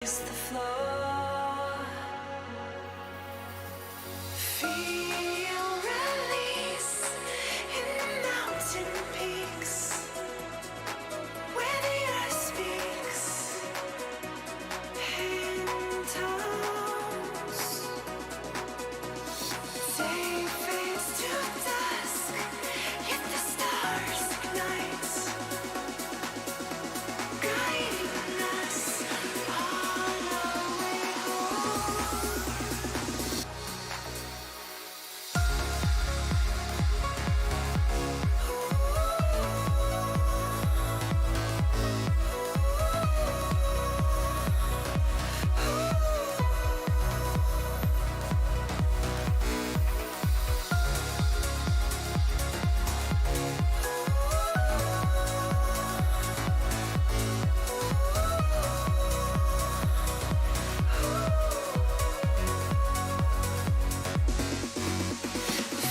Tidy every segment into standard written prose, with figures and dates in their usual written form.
Is the floor. Feel release in mountain peaks where the earth speaks in tones. Day fades to dusk, yet the stars ignite, guiding us all the way home.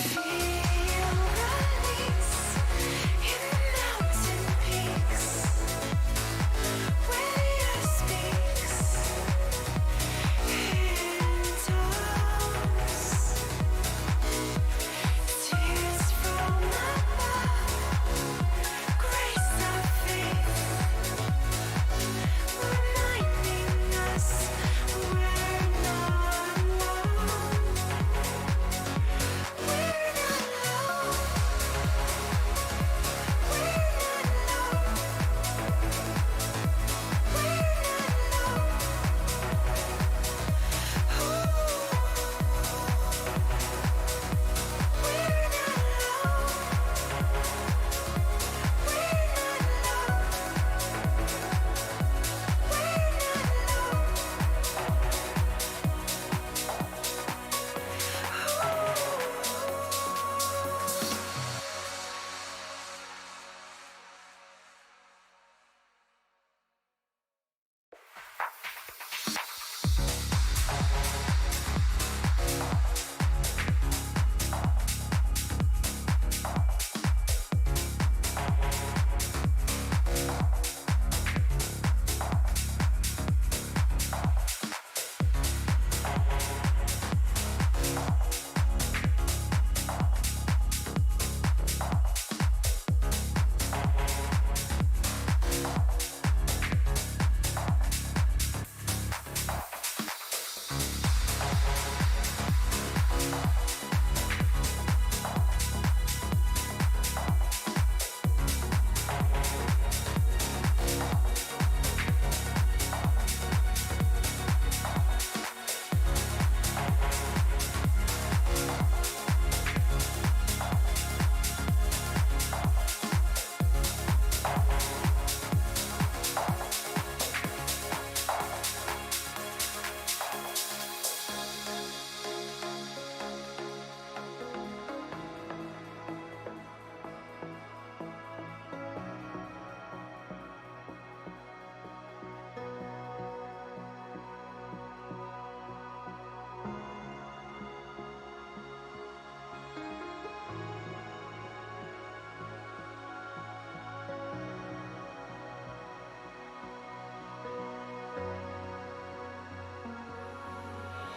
Feel release in mountain peaks where the earth speaks in tones. Tears from above, grace of faith, reminding us we're not alone. We're not alone. We're not alone. We're not alone. We're not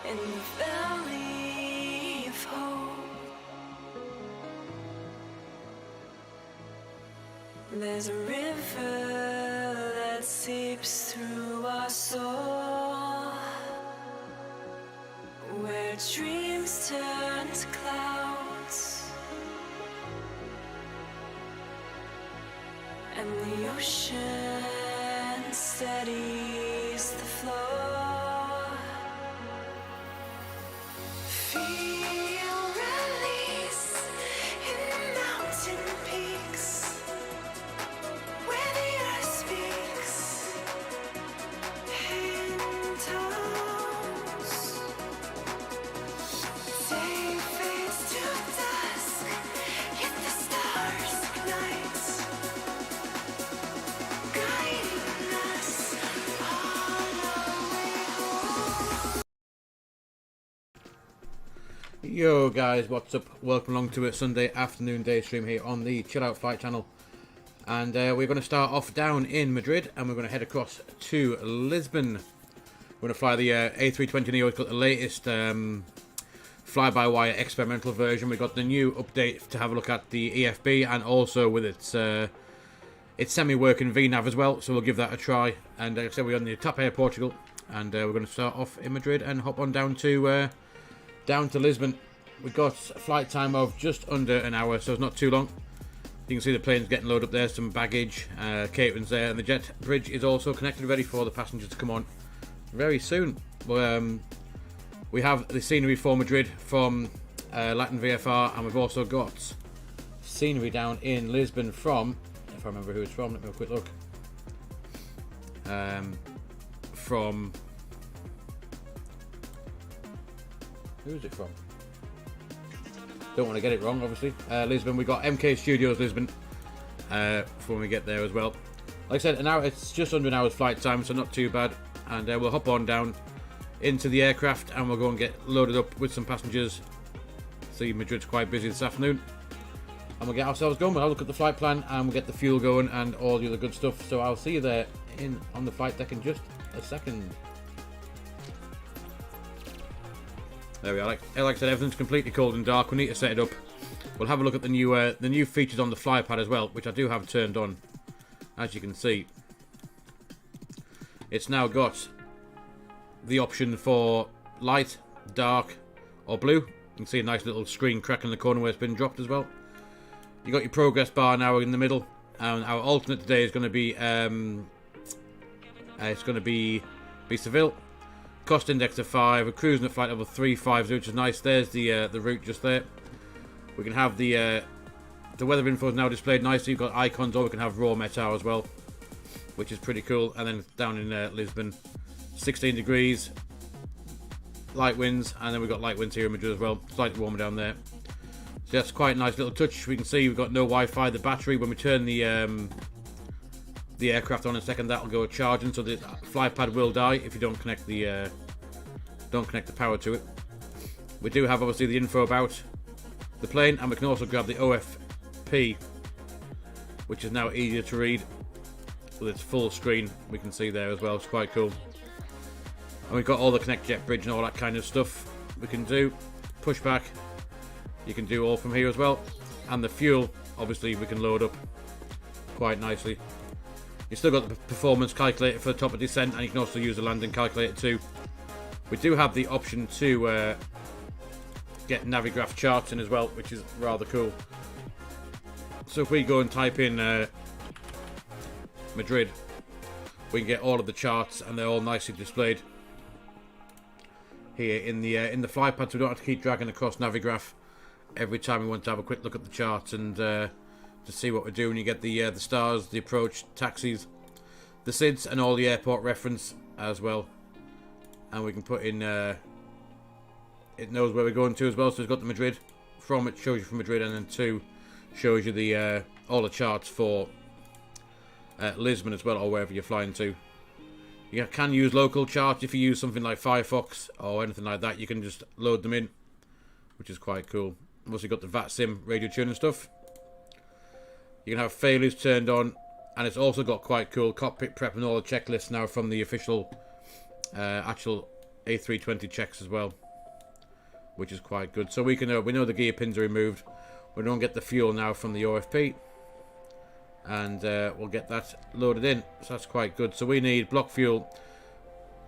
in the valley of hope, there's a river that seeps through our soul, where dreams turn to clouds, and the ocean steadies the flow. Feel release in mountain peaks where the earth speaks in tones. Day fades to dusk, yet the stars ignite, guiding us all the way home. Yo guys, what's up? Welcome along to a Sunday afternoon day stream here on the Chill Out Flight channel. And we're going to start off down in Madrid and we're going to head across to Lisbon. We're going to fly the A320neo. It's got the latest fly-by-wire experimental version. We've got the new update to have a look at the EFB, and also with its semi-working VNAV as well. So we'll give that a try. And like I said, we're on the TAP Air Portugal, and we're going to start off in Madrid and hop on down to Lisbon. We've got a flight time of just under an hour, so it's not too long. You can see the plane's getting loaded up there, some baggage, catering's there, and the jet bridge is also connected, ready for the passengers to come on very soon. We have the scenery for Madrid from Latin VFR, and we've also got scenery down in Lisbon from, if I remember who it's from, let me have a quick look. From, who is it from? Don't want to get it wrong, obviously. Lisbon, we got MK Studios Lisbon for when we get there as well. Like I said, an hour. It's just under an hour's flight time, so not too bad. And we'll hop on down into the aircraft, and we'll go and get loaded up with some passengers. See, Madrid's quite busy this afternoon, and we'll get ourselves going. We'll have a look at the flight plan, and we'll get the fuel going and all the other good stuff. So I'll see you there on the flight deck in just a second. There we are. Like I said, everything's completely cold and dark. We need to set it up. We'll have a look at the new features on the fly pad as well, which I do have turned on. As you can see, it's now got the option for light, dark, or blue. You can see a nice little screen crack in the corner where it's been dropped as well. You got your progress bar now in the middle, and our alternate today is going to be Seville. Cost index of 5. We're cruising at flight level 350, which is nice. There's the route just there. We can have the weather info is now displayed nicely. You've got icons, or we can have raw METAR as well, which is pretty cool. And then down in Lisbon, 16 degrees, light winds, and then we've got light winds here in Madrid as well. Slightly warmer down there. So that's quite a nice little touch. We can see we've got no Wi-Fi. The battery, when we turn the aircraft on in a second, that'll go charging, so the fly pad will die if you don't connect the power to it. We do have obviously the info about the plane, and we can also grab the OFP, which is now easier to read with its full screen. We can see there as well. It's quite cool. And we've got all the connect jet bridge and all that kind of stuff we can do. Pushback, you can do all from here as well. And the fuel, obviously, we can load up quite nicely. You've still got the performance calculator for the top of descent, and you can also use the landing calculator too. We do have the option to get Navigraph charts in as well, which is rather cool. So if we go and type in Madrid, we can get all of the charts, and they're all nicely displayed here in the fly pad, so we don't have to keep dragging across Navigraph every time we want to have a quick look at the charts and to see what we're doing. You get the stars, the approach, taxis, the SIDS, and all the airport reference as well. And we can put in, it knows where we're going to as well, so it's got the Madrid from, it shows you from Madrid, and then 2 shows you the all the charts for Lisbon as well, or wherever you're flying to. You can use local charts if you use something like Firefox or anything like that. You can just load them in, which is quite cool. We've also got the VATSIM radio tuning stuff. You can have failures turned on, and it's also got quite cool cockpit prep and all the checklists now from the official actual A320 checks as well, which is quite good. So we can we know the gear pins are removed. We don't get the fuel now from the OFP, and we'll get that loaded in. So that's quite good. So we need block fuel.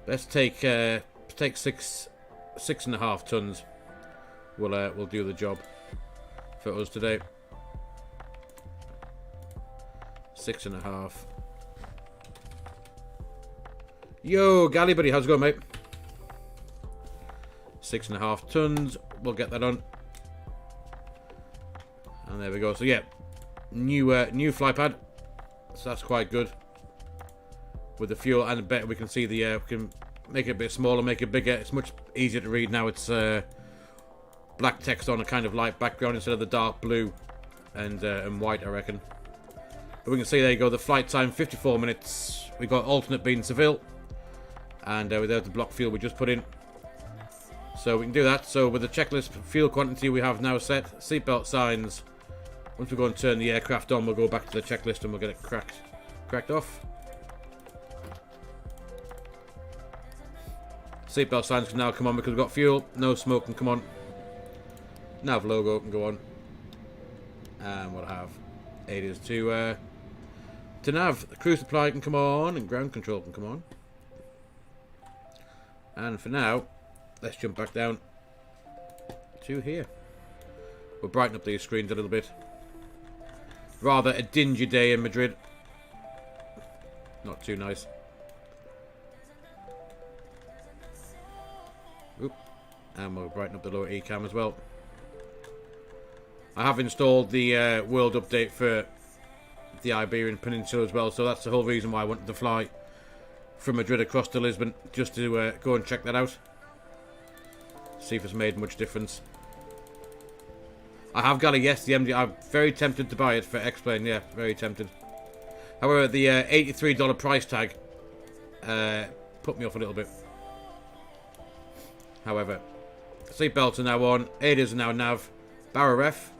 Let's take 6.5 tons. We'll do the job for us today. 6.5. Yo, Galley buddy, how's it going, mate? 6.5 tons. We'll get that on. And there we go. So yeah, new fly pad. So that's quite good. With the fuel and better, we can see the we can make it a bit smaller, make it bigger. It's much easier to read now. It's black text on a kind of light background instead of the dark blue and white, I reckon. But we can see, there you go, the flight time 54 minutes. We got alternate being Seville, and there's the block fuel we just put in. So we can do that. So with the checklist fuel quantity we have now set, seatbelt signs. Once we go and turn the aircraft on, we'll go back to the checklist and we'll get it cracked off. Seatbelt signs can now come on because we've got fuel. No smoke can come on. Nav logo can go on. And we'll have areas to nav. The crew supply can come on and ground control can come on. And for now, let's jump back down to here. We'll brighten up these screens a little bit. Rather a dingy day in Madrid. Not too nice. Oop. And we'll brighten up the lower E-cam as well. I have installed the world update for the Iberian Peninsula as well, so that's the whole reason why I wanted to fly from Madrid across to Lisbon, just to go and check that out. See if it's made much difference. I have got a yes, the MD. I'm very tempted to buy it for X-Plane, yeah, very tempted. However, the $83 price tag put me off a little bit. However, seatbelts are now on, ADAs are now nav, Barra ref.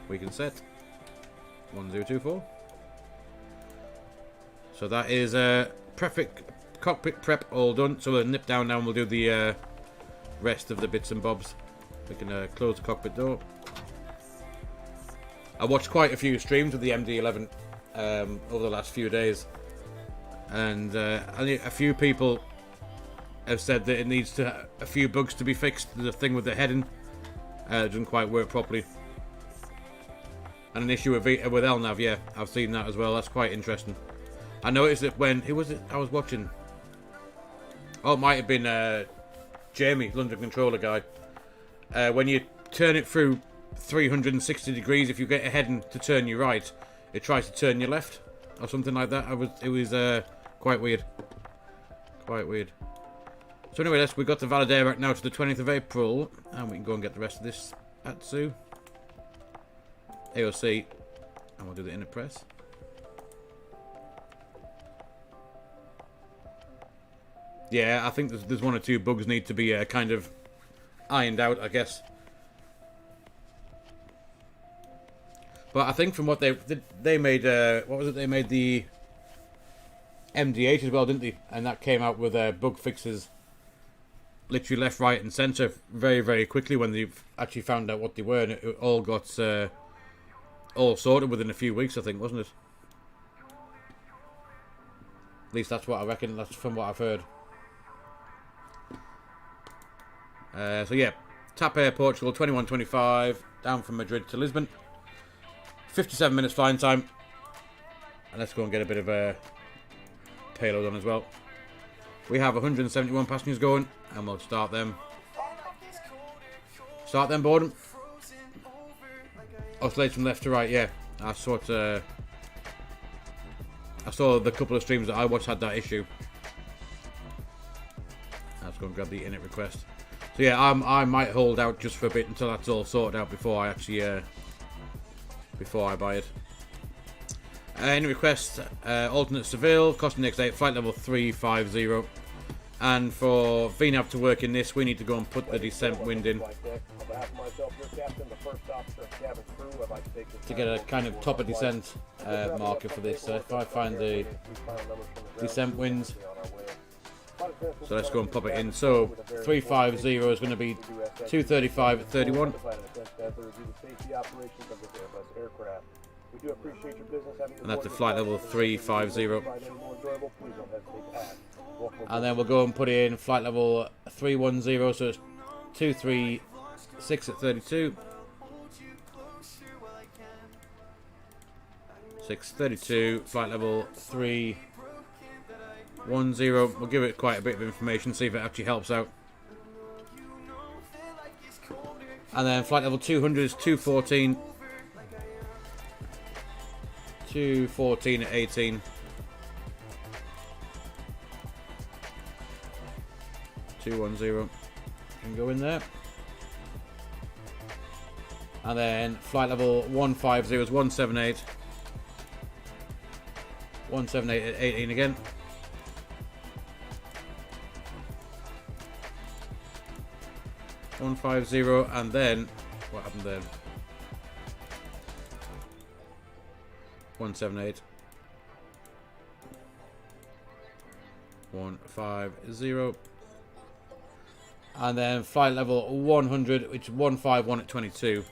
We can set 1024. So that is perfect cockpit prep all done. So we'll nip down now and we'll do the rest of the bits and bobs. We can close the cockpit door. I watched quite a few streams of the MD-11 over the last few days, and a few people have said that it needs a few bugs to be fixed. There's a thing with the heading doesn't quite work properly, and an issue with LNAV. Yeah, I've seen that as well. That's quite interesting. I noticed that when who was it I was watching? Oh, it might have been Jamie, London controller guy. When you turn it through 360 degrees, if you get a heading to turn you right, it tries to turn you left or something like that. It was quite weird. Quite weird. So anyway, we got the valid air back now to the 20th of April, and we can go and get the rest of this ATSU AOC, and we'll do the inner press. Yeah, I think there's one or two bugs need to be kind of ironed out, I guess. But I think from what they made, what was it? They made the MD8 as well, didn't they? And that came out with bug fixes, literally left, right, and centre very, very quickly when they actually found out what they were, and it all got all sorted within a few weeks, I think, wasn't it? At least that's what I reckon. That's from what I've heard. So yeah, TAP Air Portugal 21:25 down from Madrid to Lisbon. 57 minutes flying time, and let's go and get a bit of a payload on as well. We have 171 passengers going, and we'll start them. Start them, Borden. Oscillate from left to right. Yeah, I saw the couple of streams that I watched had that issue. Let's go and grab the init request. So yeah, I might hold out just for a bit until that's all sorted out before I actually before I buy it. Init request, alternate Seville, costing next 8, flight level 350. And for VNAV to work in this, we need to go and put the descent wind in to get a kind of top of descent marker for this. So if I find the descent winds, so let's go and pop it in. So 350 is going to be 235 at 31. And that's a flight level 350. And then we'll go and put in flight level 310, so it's 236 at 32. 632, flight level 310. We'll give it quite a bit of information, see if it actually helps out. And then flight level 200 is 214. 214 at 18. 210 can go in there. And then flight level 150 is 178. 178 at 18 again. 150, and then what happened then? 178. 150. And then flight level 100, which is 151 at 22.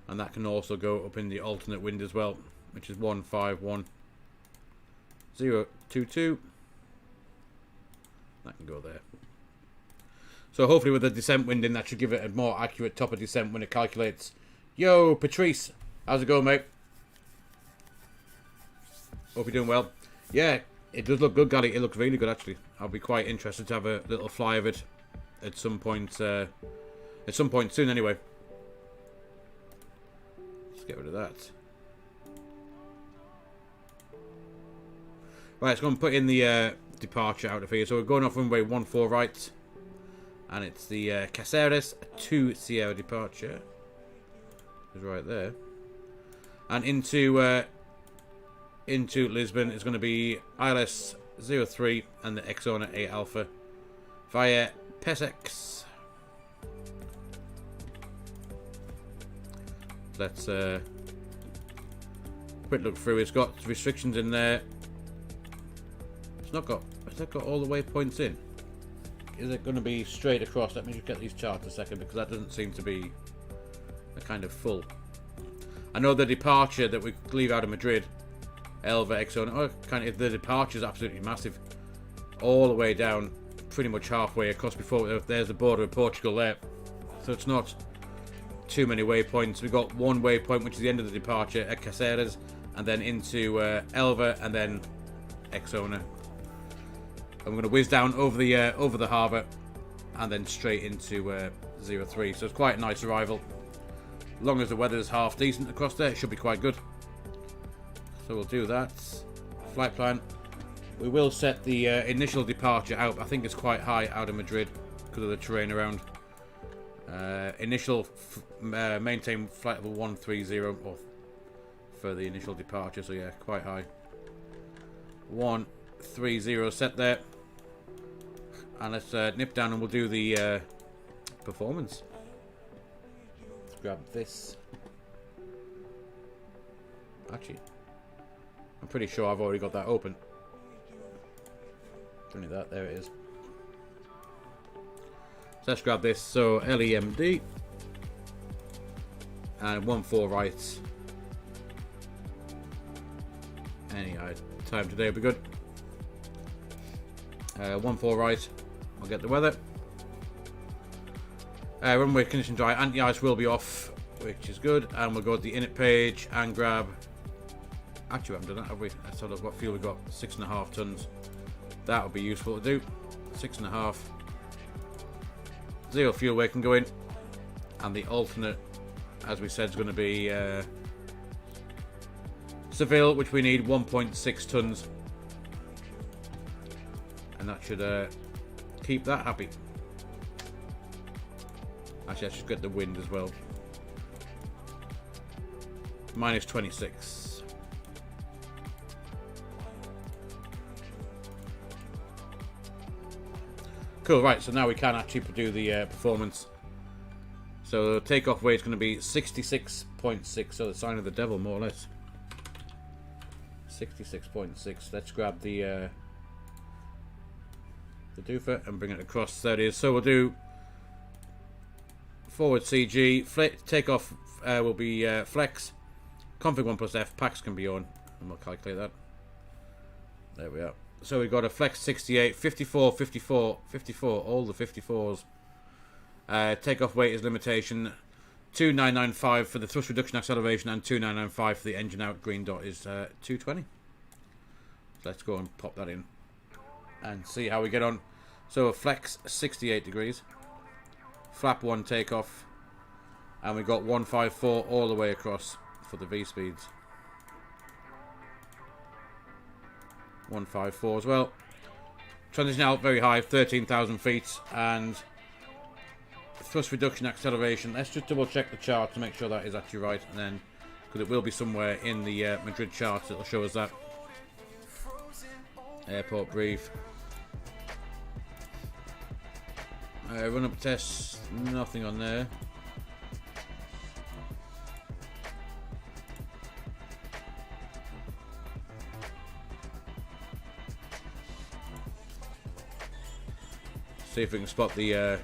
And that can also go up in the alternate wind as well, which is 151.022. That can go there. So hopefully with the descent wind in, that should give it a more accurate top of descent when it calculates. Yo, Patrice, how's it going, mate? Hope you're doing well. Yeah, it does look good, Gally. It looks really good, actually. I'll be quite interested to have a little fly of it at some point soon, anyway. Let's get rid of that. Right, let's go and put in the departure out of here. So we're going off runway 14 right. And it's the Caceres to Sierra departure. It's right there. And into Lisbon is going to be ILS 03 and the Exona 8 Alpha via PESEX. Let's quick look through. It's got restrictions in there. It's not got. Has that got all the waypoints in? Is it going to be straight across? Let me just get these charts a second, because that doesn't seem to be a kind of full. I know the departure that we leave out of Madrid, Elva, Exona, kind of the departure is absolutely massive, all the way down, pretty much halfway across. Before there's the border of Portugal there, so it's not too many waypoints. We've got one waypoint, which is the end of the departure at Caceres, and then into Elva, and then Exona. I'm going to whiz down over the harbour and then straight into 03. So it's quite a nice arrival. As long as the weather's half decent across there, it should be quite good. So we'll do that. Flight plan. We will set the initial departure out. I think it's quite high out of Madrid because of the terrain around. Initial maintain flight level 130 or for the initial departure. So yeah, quite high. 130 set there. And let's nip down and we'll do the performance. Let's grab this. Actually, I'm pretty sure I've already got that open. Only that, there it is. So let's grab this. So LEMD and 14 right. Any time today will be good. 14 right. I'll get the weather. Runway condition dry. Anti-ice will be off, which is good. And we'll go to the init page and grab. Actually, we haven't done that, have we? Let's have a look what fuel we've got. 6.5 tons. That would be useful to do. 6.5. Zero fuel weight can go in. And the alternate, as we said, is going to be Seville, which we need 1.6 tons. And that should keep that happy. Actually, I should get the wind as well. Minus 26. Cool, right, so now we can actually do the performance. So the takeoff weight is going to be 66.6, so the sign of the devil, more or less. 66.6. Let's grab the doofer and bring it across. There it is. So we'll do forward CG. Takeoff will be flex. Config 1 plus F. Packs can be on. And we'll calculate that. There we are. So we've got a flex 68, 54, 54, 54. All the 54s. Takeoff weight is limitation. 2995 for the thrust reduction acceleration and 2995 for the engine out. Green dot is 220. So let's go and pop that in and see how we get on. So a flex 68 degrees, flap 1 takeoff, and we got 154 all the way across for the V speeds. 154 as well. Transition out very high, 13,000 feet, and thrust reduction acceleration. Let's just double check the chart to make sure that is actually right, and then because it will be somewhere in the Madrid chart, it'll show us that. Airport brief. Run up test, nothing on there. See if we can spot the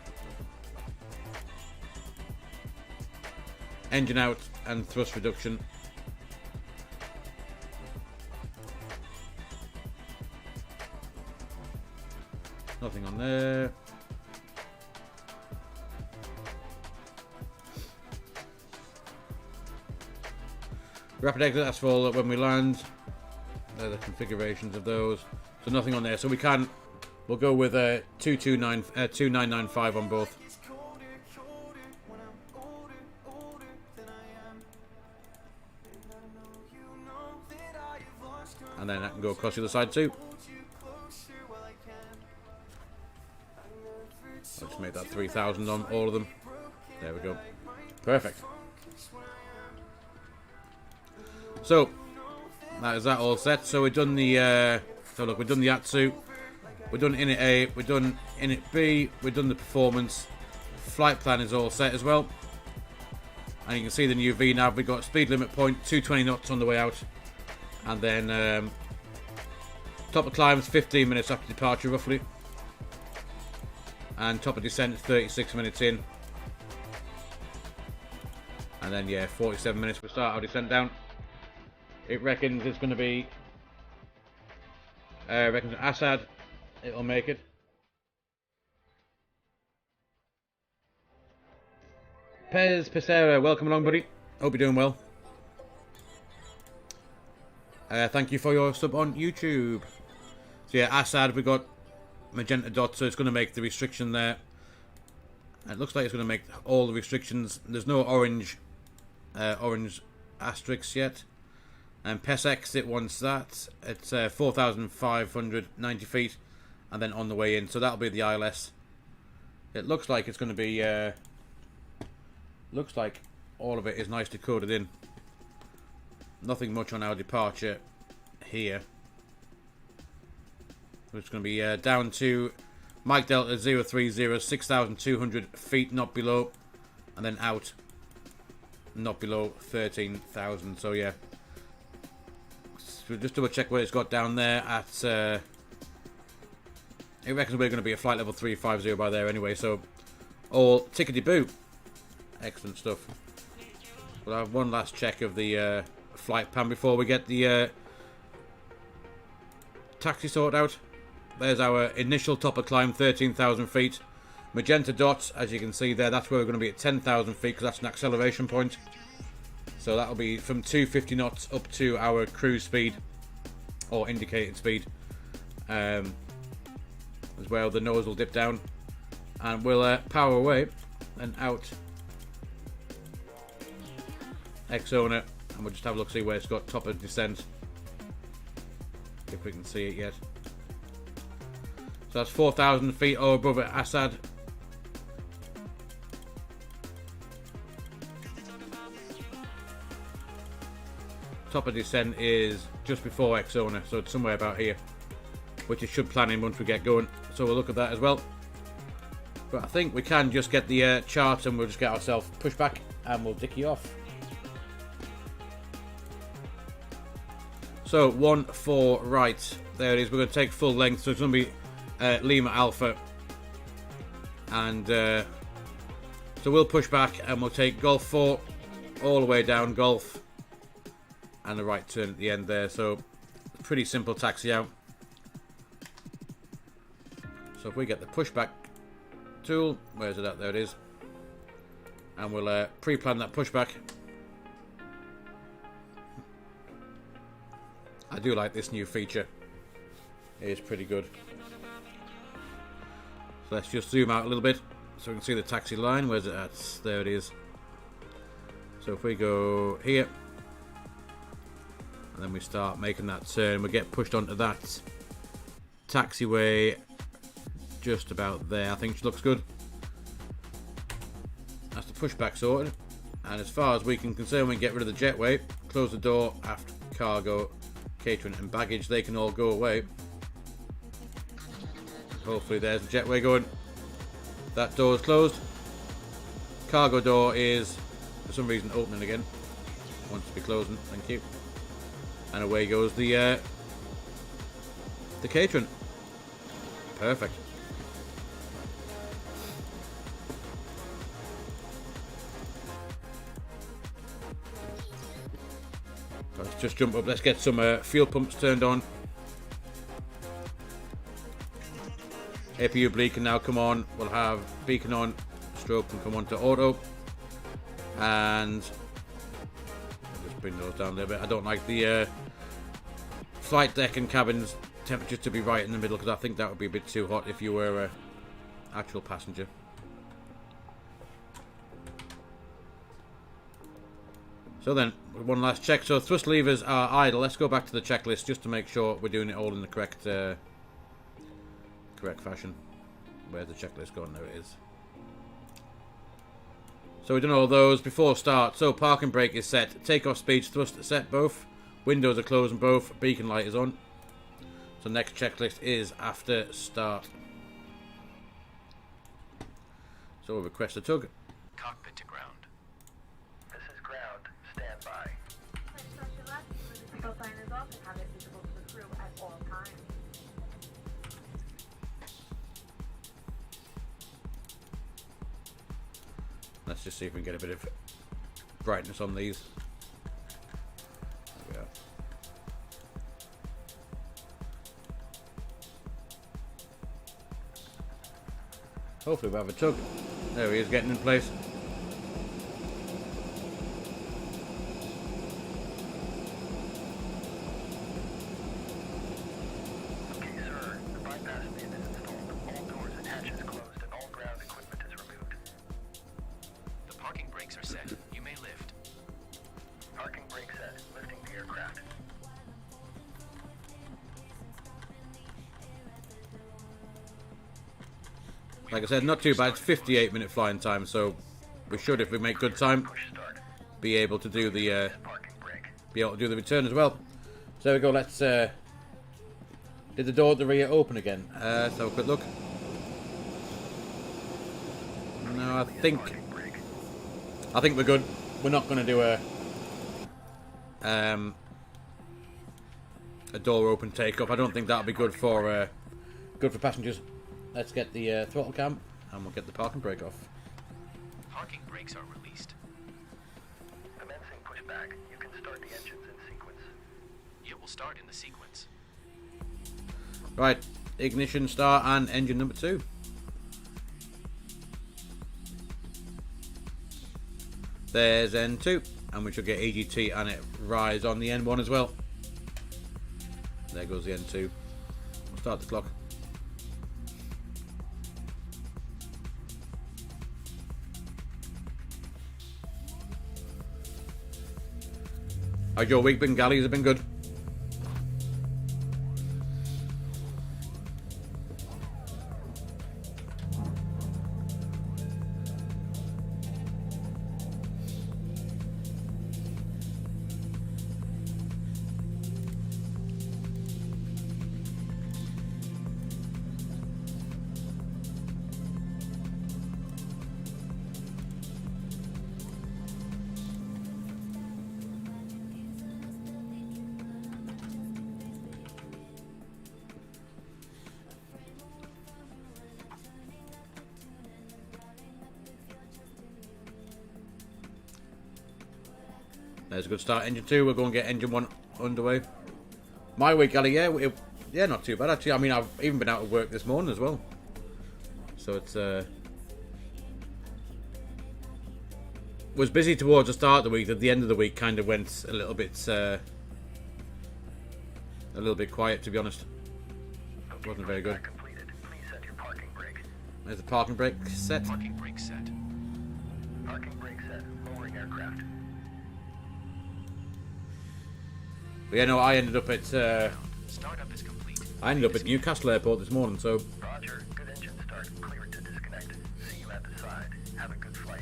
engine out and thrust reduction. Nothing on there. Rapid exit, that's for when we land. They're the configurations of those. So nothing on there. So we'll go with 2995 on both. And then I can go across the other side too. I'll just make that 3000 on all of them. There we go. Perfect. So that is that all set. So we've done the so look, we've done the Atsu, we've done Init A, we've done Init B, we've done the performance. Flight plan is all set as well. And you can see the new VNAV. We've got speed limit point 220 knots on the way out. And then top of climb is 15 minutes after departure roughly. And top of descent is 36 minutes in. And then yeah, 47 minutes we start our descent down. It reckons it's going to be reckons Assad it'll make it. Pez Pesera, welcome along buddy. Hope you're doing well. Thank you for your sub on YouTube. So yeah, Assad, we got magenta dots, so it's going to make the restriction there. It looks like it's going to make all the restrictions. There's no orange asterisks yet. And PESX, it wants that. It's 4,590 feet, and then on the way in. So that'll be the ILS. It looks like it's going to be. Looks like all of it is nicely coded in. Nothing much on our departure here. It's going to be down to Mike Delta 030, 6,200 feet, not below, and then out, not below 13,000. So yeah. So just double check what it's got down there at. It reckons we're going to be at flight level 350 by there anyway. So all tickety boo. Excellent stuff. We'll have one last check of the flight plan before we get the taxi sorted out. There's our initial top of climb, 13,000 feet. Magenta dots, as you can see there, that's where we're going to be at 10,000 feet because that's an acceleration point. So that'll be from 250 knots up to our cruise speed, or indicated speed. As well, the nose will dip down. And we'll power away and out. X-owner, and we'll just have a look, see where it's got top of descent. If we can see it yet. So that's 4,000 feet or above at Assad. Top of descent is just before X-owner, so it's somewhere about here, which it should plan in once we get going. So we'll look at that as well. But I think we can just get the chart and we'll just get ourselves pushed back and we'll dicky off. So 1-4 right, there it is. We're going to take full length, so it's going to be Lima Alpha, and so we'll push back and we'll take Golf 4 all the way down Golf, and a right turn at the end there. So pretty simple taxi out. So if we get the pushback tool, where's it at? There it is, and we'll pre-plan that pushback. I do like this new feature. It is pretty good. So let's just zoom out a little bit so we can see the taxi line. Where's it at? There it is. So if we go here, and then we start making that turn, we get pushed onto that taxiway just about there. I think it looks good. That's the pushback sorted. And as far as we can concern, we can get rid of the jetway, close the door after cargo, catering and baggage, they can all go away. Hopefully there's the jetway going. That door is closed. Cargo door is for some reason opening again. Wants to be closing, thank you. And away goes the catering. Perfect. Let's just jump up. Let's get some fuel pumps turned on. APU bleed can now come on. We'll have beacon on. Strobe can come on to auto. And just bring those down a little bit. I don't like the flight deck and cabins temperatures to be right in the middle, because I think that would be a bit too hot if you were an actual passenger. So then, one last check. So thrust levers are idle. Let's go back to the checklist just to make sure we're doing it all in the correct fashion. Where's the checklist going? There it is. So we've done all those before start. So parking brake is set. Takeoff speeds, thrust are set both. Windows are closed and both. Beacon light is on. So next checklist is after start. So we'll request a tug. Cockpit to ground. This is ground. Stand by. Seatbelt sign is off and have it visible to the crew at all times. Let's just see if we can get a bit of brightness on these. There we are. Hopefully we'll have a tug. There he is, getting in place. Okay, sir. The bypass bin is installed. All doors and hatches closed and all ground equipment is removed. The parking brakes are set. You may lift. Parking brake set. Lifting the aircraft. Like I said, not too bad. It's 58-minute flying time, so we should, if we make good time, Push start. be able to do the Parking brake. return as well. So there we go. Let's did the door at the rear open again? Let's have a quick look. No, I think Parking brake. we're good. We're not going to do a door open takeoff. I don't think that'll be good for passengers. Let's get the throttle cam and we'll get the parking brake off. Parking brakes are released. Commencing pushback. You can start the engines in sequence. It will start in the sequence. Right, ignition, start, and engine number 2. There's N2, and we should get EGT and it rise on the N1 as well. There goes the N2. We'll start the clock. How's your week been, galleys? Have been good? There's a good start. Engine 2, we'll go and get engine 1 underway. My week, Ali, yeah, not too bad actually. I mean, I've even been out of work this morning as well. So it's was busy towards the start of the week. At the end of the week, kind of went a little bit quiet, to be honest. It wasn't very good. Pushback completed. Please set your parking brake. There's the parking brake set. Parking brakes set. Parking brake set. Lowering aircraft. But yeah, no, I ended up at Startup is complete. Newcastle Airport this morning. So Roger. Good engine start. Clear to disconnect. See you at the side. Have a good flight.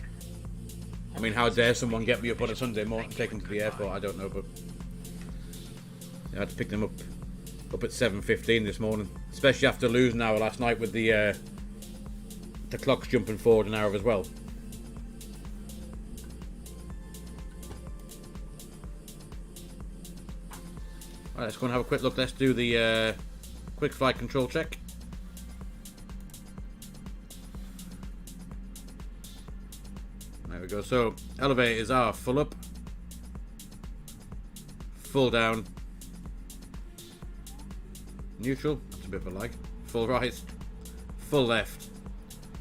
I mean, how dare someone get me up on a Sunday morning and take them to the airport? I don't know, but yeah, I had to pick them up at 7:15 this morning, especially after losing an hour last night with the clocks jumping forward an hour as well. Right, let's go and have a quick look. Let's do the quick flight control check. There we go. So elevators are full up. full down, neutral, that's a bit of a lag, full right, full left,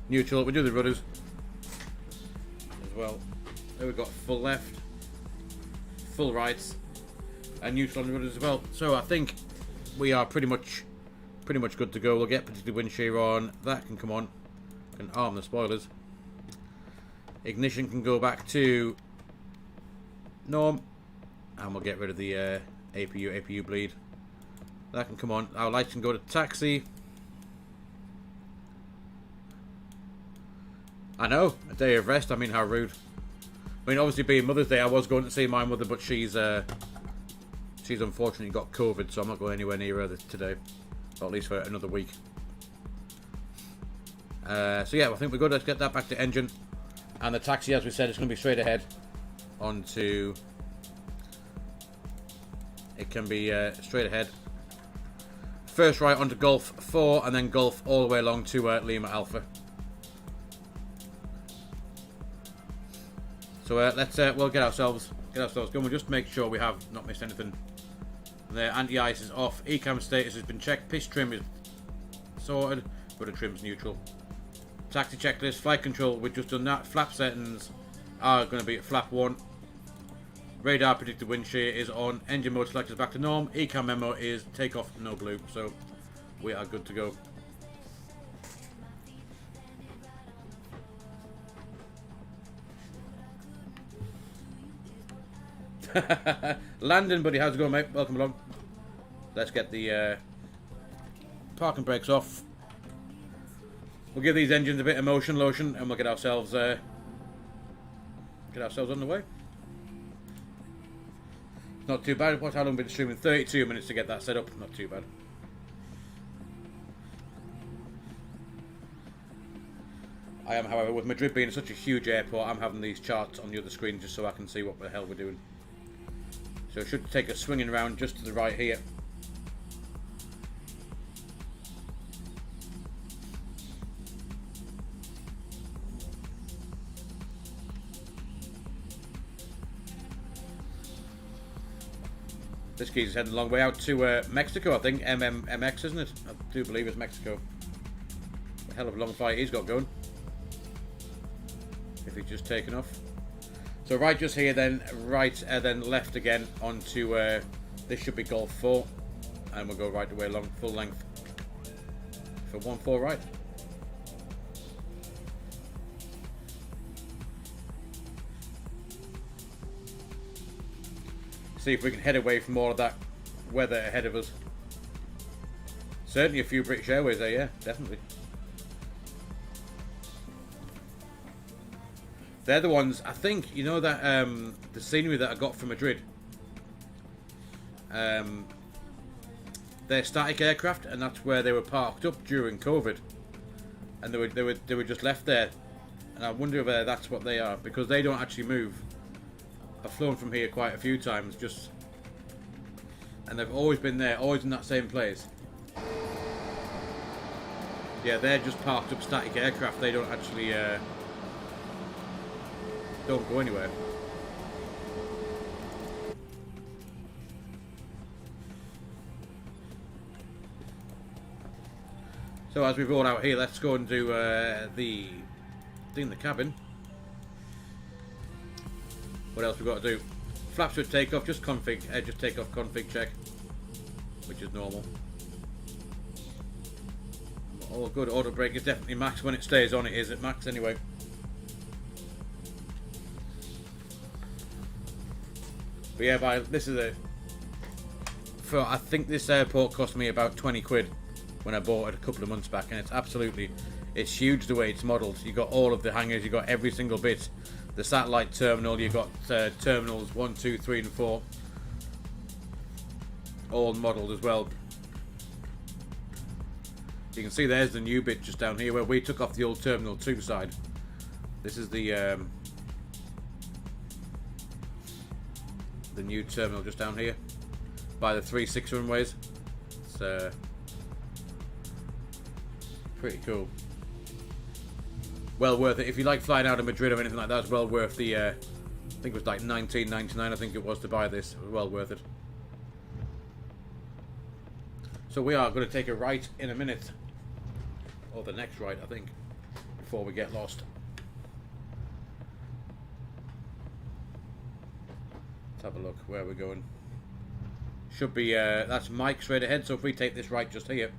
neutral. We do the rudders as well. There we've got full left, full right, and neutral on the rudders as well. So I think we are pretty much good to go. We'll get particularly wind shear on. That can come on. Can arm the spoilers. Ignition can go back to norm, and we'll get rid of the APU bleed. That can come on. Our lights can go to taxi. I know, a day of rest. I mean, how rude. I mean, obviously being Mother's Day, I was going to see my mother, but she's unfortunately got COVID, so I'm not going anywhere near her today, or at least for another week. So yeah, I think we're good. Let's get that back to engine, and the taxi, as we said, is going to be straight ahead onto. It can be straight ahead. First right onto Golf 4, and then Golf all the way along to Lima Alpha. So we'll get ourselves going. We'll just make sure we have not missed anything. The anti-ice is off. Ecam status has been checked. Piss trim is sorted. Rudder trim's neutral. Taxi checklist. Flight control. We've just done that. Flap settings are going to be at flap 1. Radar predicted wind shear is on. Engine mode selector is back to norm. Ecam memo is takeoff no blue. So we are good to go. Landon, buddy, how's it going, mate? Welcome along. Let's get the parking brakes off. We'll give these engines a bit of motion lotion, and we'll get ourselves on the way. Not too bad. What? How long have we been streaming? 32 minutes to get that set up. Not too bad. I am, however, with Madrid being such a huge airport, I'm having these charts on the other screen just so I can see what the hell we're doing. So it should take a swinging around just to the right here. This geezer's heading a long way out to Mexico, I think. MX, isn't it? I do believe it's Mexico. A hell of a long flight he's got going. If he's just taken off. So right just here, then right, then left again onto, this should be Golf 4. And we'll go right the way along, full length. For 1-4 right. See if we can head away from all of that weather ahead of us. Certainly a few British Airways there, yeah, definitely. They're the ones, I think, you know that the scenery that I got from Madrid. They're static aircraft, and that's where they were parked up during COVID, and they were just left there. And I wonder if that's what they are, because they don't actually move. I've flown from here quite a few times, and they've always been there, always in that same place. Yeah, they're just parked up static aircraft. They don't actually don't go anywhere. So as we roll out here, let's go and do the thing in the cabin. What else we got to do? Flaps with takeoff, just config, just takeoff config check, which is normal. All good. Auto brake is definitely max when it stays on. It is at max anyway. But yeah, this is I think this airport cost me about 20 quid when I bought it a couple of months back, and it's huge the way it's modelled. You got all of the hangars, you got every single bit. The satellite terminal, you got terminals 1, 2, 3 and 4, all modelled as well. You can see there's the new bit just down here where we took off the old Terminal 2 side. This is the new terminal just down here by the 3-6 runways. It's pretty cool. Well worth it. If you like flying out of Madrid or anything like that, it's well worth the I think it was like $19.99 I think it was to buy this. It was well worth it. So we are going to take a right in a minute. Or the next right, I think. Before we get lost. Let's have a look where we're going. Should be, that's Mike straight ahead. So if we take this right just here,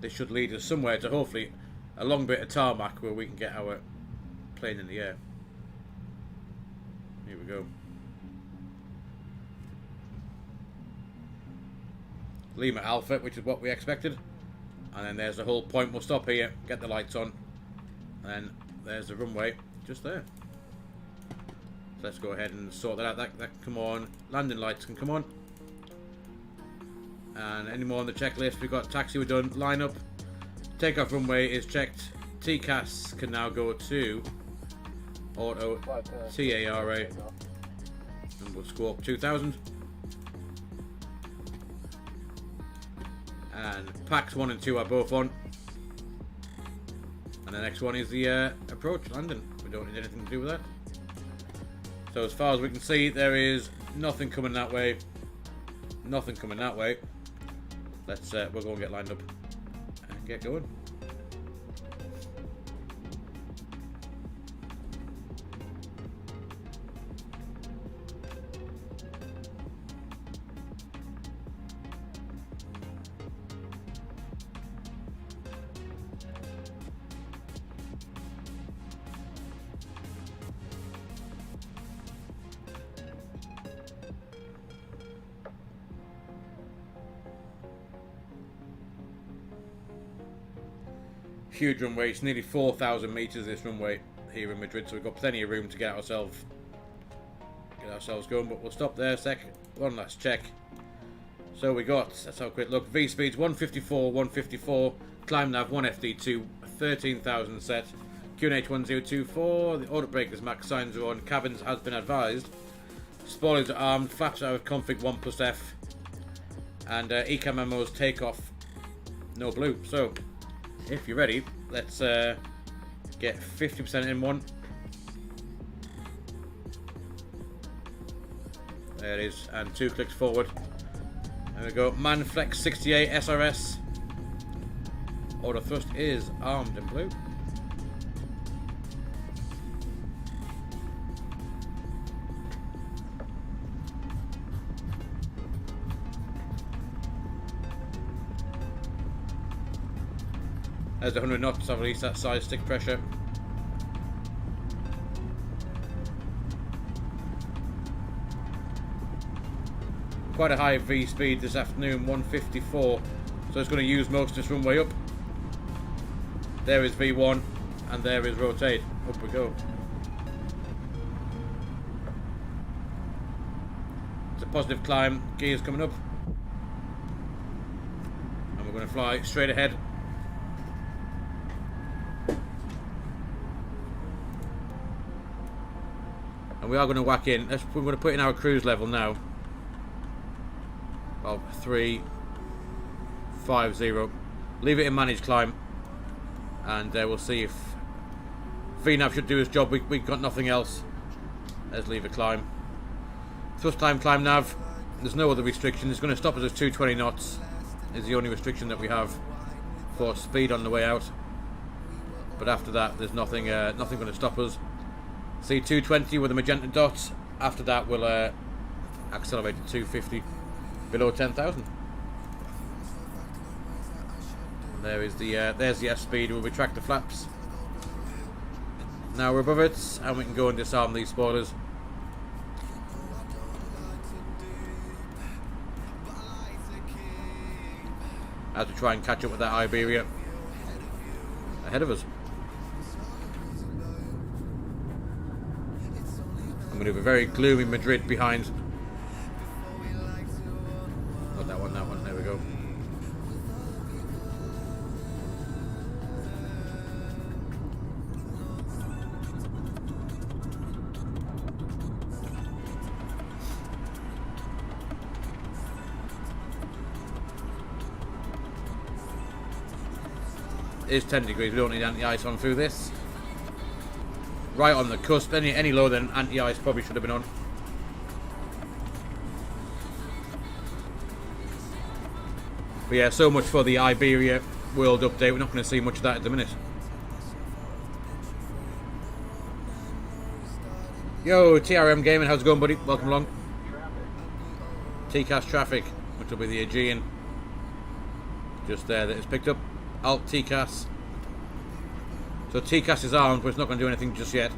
this should lead us somewhere to hopefully a long bit of tarmac where we can get our plane in the air. Here we go. Lima Alpha, which is what we expected. And then there's the whole point. We'll stop here, get the lights on. And there's the runway just there. So let's go ahead and sort that out. That can come on. Landing lights can come on. And any more on the checklist? We've got taxi, we're done. Line up. Takeoff runway is checked. TCAS can now go to auto TARA. And we'll score up 2000. And packs 1 and 2 are both on. And the next one is the approach landing. We don't need anything to do with that. So as far as we can see, there is nothing coming that way. Nothing coming that way. Let's we'll go and get lined up and get going. Huge runway. It's nearly 4,000 meters this runway here in Madrid, so we've got plenty of room to get ourselves going. But we'll stop there a sec. One last check. So we got, let's have a quick look. V speeds 154, 154. Climb nav 1FD2, 13,000 set. QNH 1024. The auto breakers max signs are on. Cabins has been advised. Spoilers are armed. Flaps are with config 1+F. And ECA memos takeoff no blue. So if you're ready, let's get 50% in one. There it is, and 2 clicks forward. There we go. Manflex 68 SRS. Auto thrust is armed in blue. There's 100 knots, I've released that side stick pressure. Quite a high V speed this afternoon, 154. So it's going to use most of this runway up. There is V1, and there is rotate. Up we go. It's a positive climb, gears coming up. And we're going to fly straight ahead. And we are going to whack in. We're going to put in our cruise level now of 350. Leave it in managed climb, and we'll see if VNAV should do his job. We've got nothing else. Let's leave it climb. Thrust climb nav. There's no other restriction. It's going to stop us at 220 knots. Is the only restriction that we have for speed on the way out. But after that, there's nothing going to stop us. See 220 with the magenta dots. After that, we'll accelerate to 250 below 10,000. There is the there's the F speed. We'll retract the flaps. Now we're above it, and we can go and disarm these spoilers. As we try and catch up with that Iberia ahead of us. I'm going to have a very gloomy Madrid behind. Not that one, there we go. It is 10 degrees, we don't need anti-ice on through this. Right on the cusp, any lower than anti-ice probably should have been on. But yeah, so much for the Iberia World Update. We're not going to see much of that at the minute. Yo, TRM Gaming, how's it going, buddy? Welcome along. TCAS traffic, which will be the Aegean. Just there that it's picked up. Alt TCAS. So TCAS is armed, but it's not going to do anything just yet.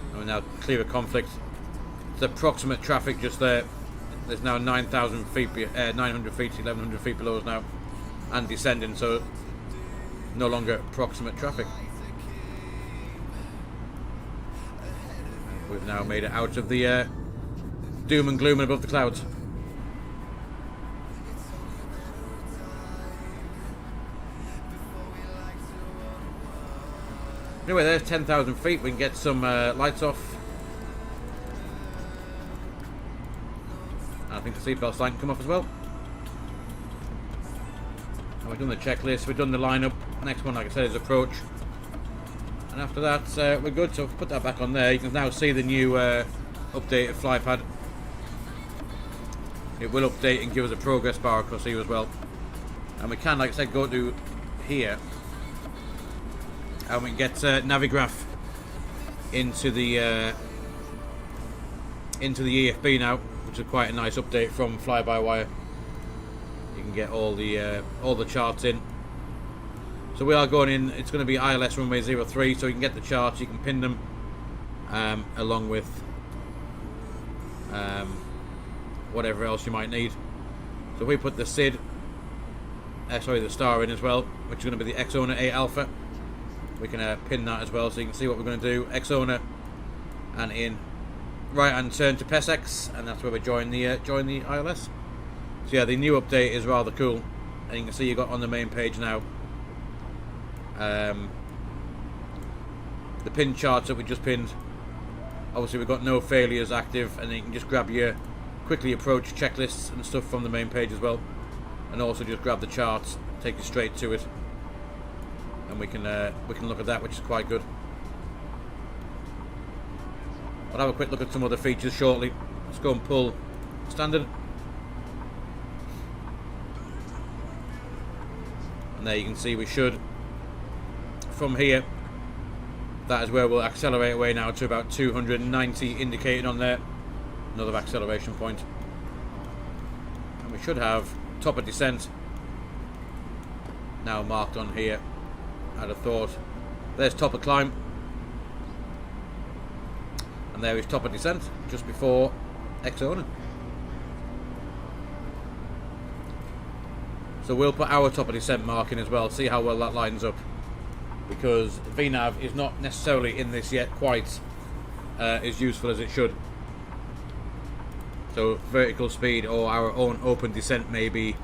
And we're now clear of conflict. It's approximate traffic just there. There's now 9,000 feet, 900 feet to 1,100 feet below us now, and descending. So no longer approximate traffic. We've now made it out of the doom and gloom and above the clouds. Anyway, there's 10,000 feet. We can get some lights off. I think the seatbelt sign can come off as well. And we've done the checklist, we've done the lineup. Next one, like I said, is approach. And after that, we're good. So put that back on there. You can now see the new updated flypad. It will update and give us a progress bar across here as well. And we can, like I said, go to here. And we can get Navigraph into the EFB now, which is quite a nice update from fly-by-wire. You can get all the charts in. So we are going in. It's going to be ILS runway 03, so you can get the charts, you can pin them, along with whatever else you might need. So we put the SID, the star in as well, which is going to be the Xona 8 Alpha. We can pin that as well, so you can see what we're going to do. Xona, and in right hand turn to PESX, and that's where we join the ILS. So yeah, the new update is rather cool, and you can see you got on the main page now the pin charts that we just pinned. Obviously we've got no failures active, and then you can just grab your quickly approach checklists and stuff from the main page as well, and also just grab the charts, take you straight to it, and we can look at that, which is quite good. I'll have a quick look at some other features shortly. Let's go and pull standard. And there you can see we should, from here, that is where we'll accelerate away now to about 290 indicated on there. Another acceleration point. And we should have top of descent now marked on here. I'd have thought. There's top of climb. And there is top of descent, just before Xona. So we'll put our top of descent mark in as well, see how well that lines up. Because VNAV is not necessarily in this yet quite as useful as it should. So vertical speed or our own open descent may be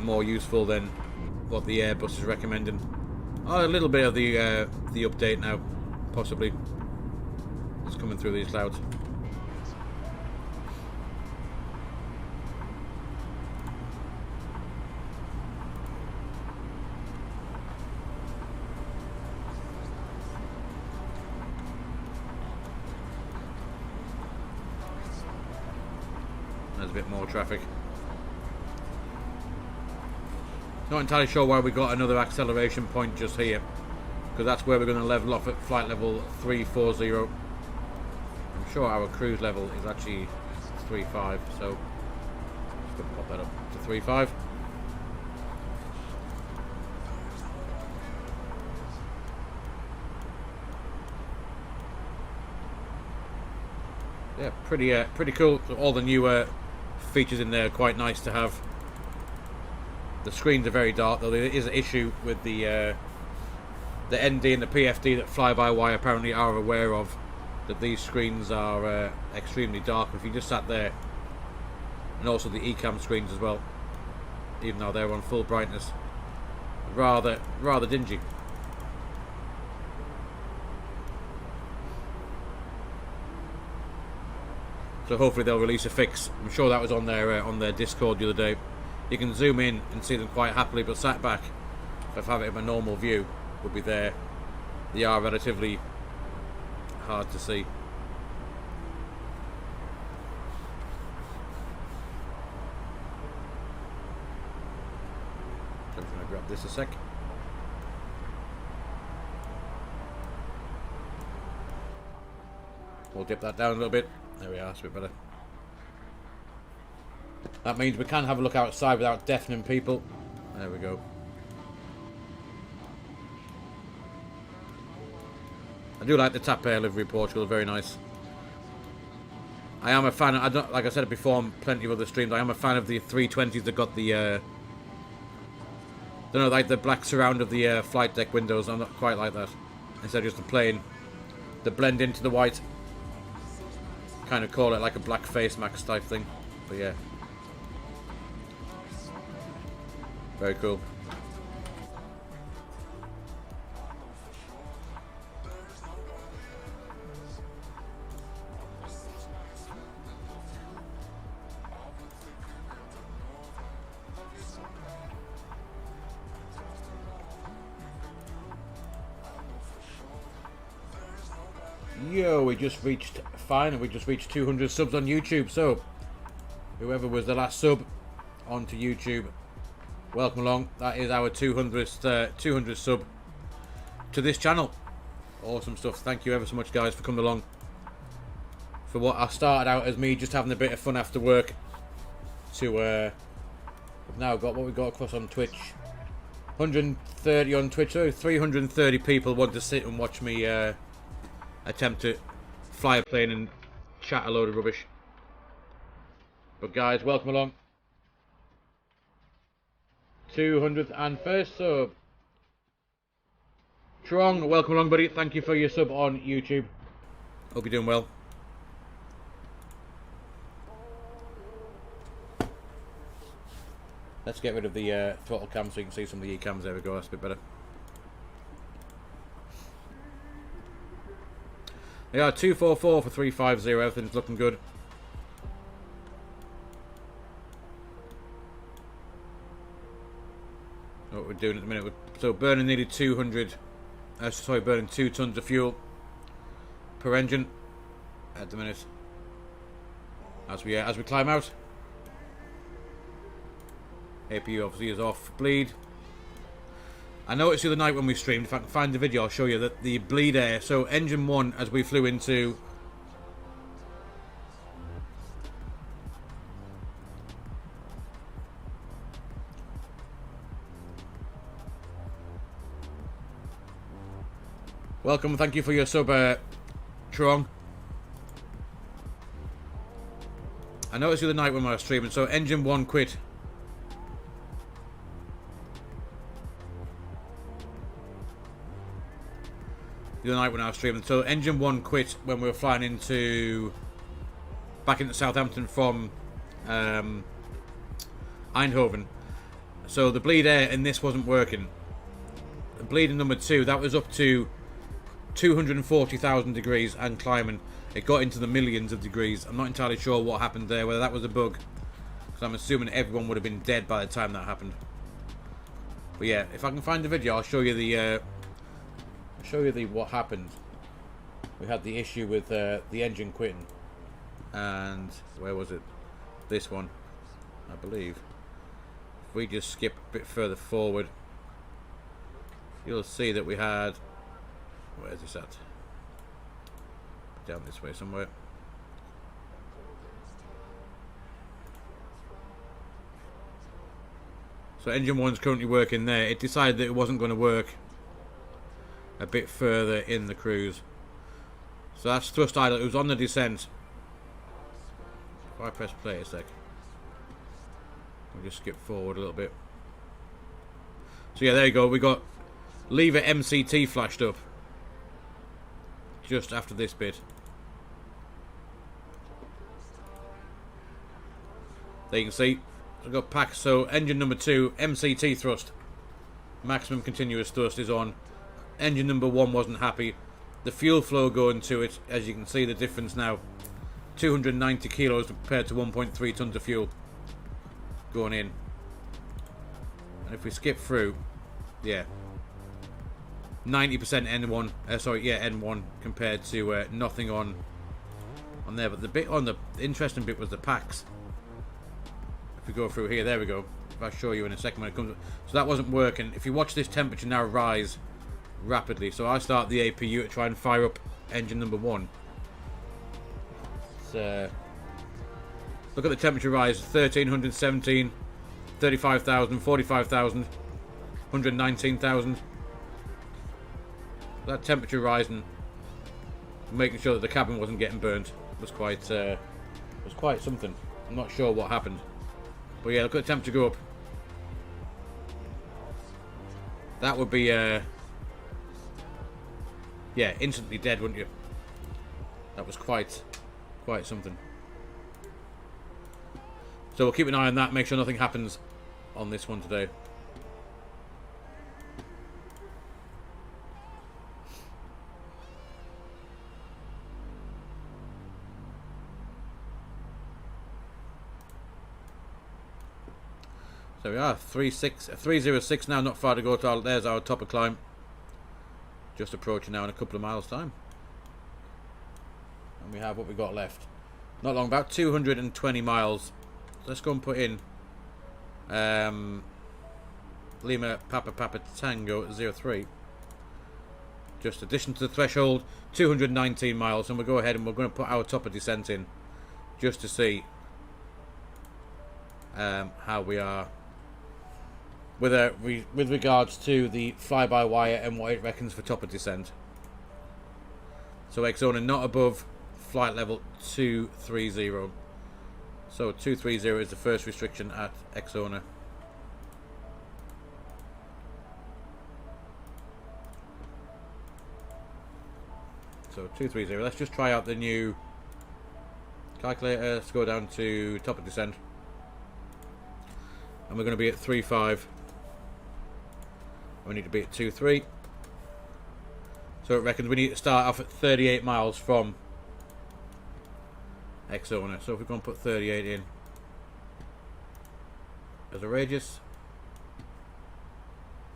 more useful than what the Airbus is recommending. Oh, a little bit of the update now, possibly. It's coming through these clouds. There's a bit more traffic. Not entirely sure why we got another acceleration point just here, because that's where we're going to level off at flight level 340. I'm sure our cruise level is actually 3.5, so just going to pop that up to 3.5. Yeah, pretty cool. All the new features in there are quite nice to have. The screens are very dark, though. There is an issue with the ND and the PFD that fly-by-wire apparently are aware of, that these screens are extremely dark. If you just sat there, and also the ECAM screens as well, even though they're on full brightness, rather dingy. So hopefully they'll release a fix. I'm sure that was on their Discord the other day. You can zoom in and see them quite happily, but sat back, if I have it in my normal view, would be there. They are relatively hard to see. I'll grab this a sec. We'll dip that down a little bit. There we are, that's a bit better. That means we can have a look outside without deafening people. There we go. I do like the TAP Air livery Portugal, very nice. I am a fan, I don't, like I said before on plenty of other streams, I am a fan of the 320s that got the, don't know, like the black surround of the flight deck windows. I'm not quite like that. Instead of just the plain, the blend into the white. Kind of call it like a black face max type thing. But yeah. Very cool. Yo, we just reached 200 subs on YouTube. So whoever was the last sub onto YouTube, welcome along. That is our 200th sub to this channel. Awesome stuff. Thank you ever so much, guys, for coming along for what I started out as me just having a bit of fun after work to we've now got what we got across on Twitch. 130 on Twitch. So 330 people want to sit and watch me attempt to fly a plane and chat a load of rubbish. But guys, welcome along. 201st sub. Trong, welcome along, buddy. Thank you for your sub on YouTube. Hope you're doing well. Let's get rid of the throttle cam so you can see some of the E-cams. There we go, that's a bit better. Yeah, 244 for 350. Everything's looking good. What we're doing at the minute, so burning nearly 200. Burning 2 tons of fuel per engine at the minute. As we climb out. APU obviously is off bleed. I noticed the other night when we streamed, if I can find the video, I'll show you that the bleed air. So engine 1, as we flew into welcome, thank you for your sub, Trong. I noticed the other night when I was streaming, so engine 1 quit. The other night when I was streaming, so engine 1 quit when we were flying back into Southampton from Eindhoven. So the bleed air in this wasn't working. The bleed in number 2, that was up to 240,000 degrees and climbing. It got into the millions of degrees. I'm not entirely sure what happened there, whether that was a bug, because I'm assuming everyone would have been dead by the time that happened. But yeah, if I can find the video, I'll show you the what happened. We had the issue with the engine quitting, and where was it? This one, I believe. If we just skip a bit further forward, you'll see that we had, where's this at? Down this way somewhere. So engine 1's currently working there. It decided that it wasn't going to work a bit further in the cruise. So that's thrust idle. It was on the descent. If I press play a sec, we'll just skip forward a little bit. So yeah, there you go. We got lever MCT flashed up just after this bit. There you can see we've got packs. So engine number 2, MCT thrust, maximum continuous thrust is on. Engine number 1 wasn't happy. The fuel flow going to it, as you can see the difference now, 290 kilos compared to 1.3 tons of fuel going in. And if we skip through, yeah, 90% N1, N1 compared to nothing on there. But the interesting bit was the packs. If we go through here, there we go. if I show you in a second when it comes. So that wasn't working. If you watch this temperature now rise rapidly, so I start the APU to try and fire up engine number 1. Look at the temperature rise: 1317, 35,000, 45,000, 119,000. That temperature rising, making sure that the cabin wasn't getting burnt, was quite something. I'm not sure what happened, but yeah, look at the temperature go up. That would be yeah, instantly dead, wouldn't you? That was quite something. So we'll keep an eye on that, make sure nothing happens on this one today. So we are 306 now, not far to go to our, there's our top of climb. Just approaching now in a couple of miles time. And we have what we got left. Not long, about 220 miles. Let's go and put in Lima Papa Tango 03. Just addition to the threshold, 219 miles, and we'll go ahead and we're going to put our top of descent in just to see how we are with regards to the fly-by-wire and what it reckons for top of descent. So Exona not above flight level 230. So 230 is the first restriction at Exona. So 230. Let's just try out the new calculator. Let's go down to top of descent. And we're going to be at 3.5. We need to be at 2.3. So it reckons we need to start off at 38 miles from Exona. So if we're going to put 38 in as a radius.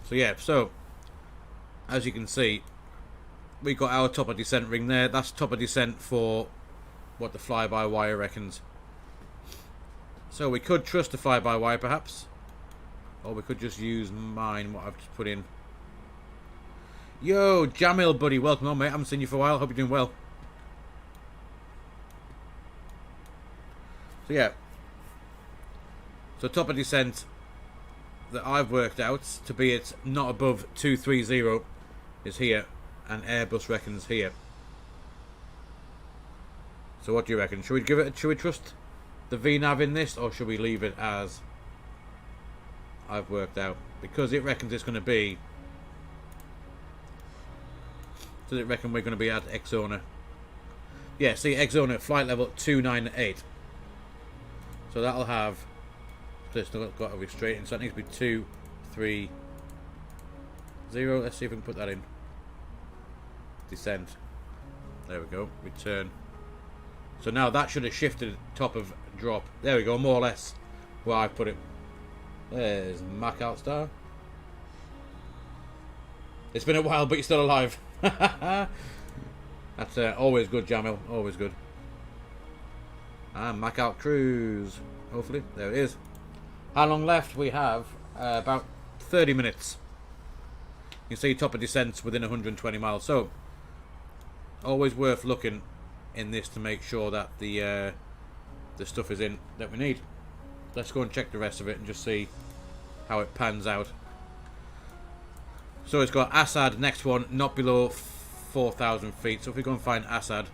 So yeah, so as you can see, we got our top of descent ring there. That's top of descent for what the fly-by-wire reckons. So we could trust the fly-by-wire perhaps, or we could just use mine, what I've just put in. Yo, Jamil buddy, welcome on mate, I haven't seen you for a while, hope you're doing well. So yeah, so top of descent that I've worked out to be at not above 230 is here, and Airbus reckons here. So what do you reckon? Should we give it? Should we trust the VNAV in this, or should we leave it as I've worked out? Because it reckons it's going to be. Does it reckon we're going to be at Exona? Yeah, see, Exona flight level 298. So that'll have. It's not got to be straight in, so that needs to be 230. Let's see if we can put that in. Descent. There we go. Return. So now that should have shifted top of drop. There we go, more or less where I put it. There's Mac Outstar. It's been a while, but you're still alive. That's always good, Jamil. Always good. And Mac Out Cruise. Hopefully. There it is. How long left? We have about 30 minutes. You can see top of descents within 120 miles. So, always worth looking in this to make sure that the stuff is in that we need. Let's go and check the rest of it and just see how it pans out. So it's got Assad, next one, not below 4,000 feet. So if we go and find Assad,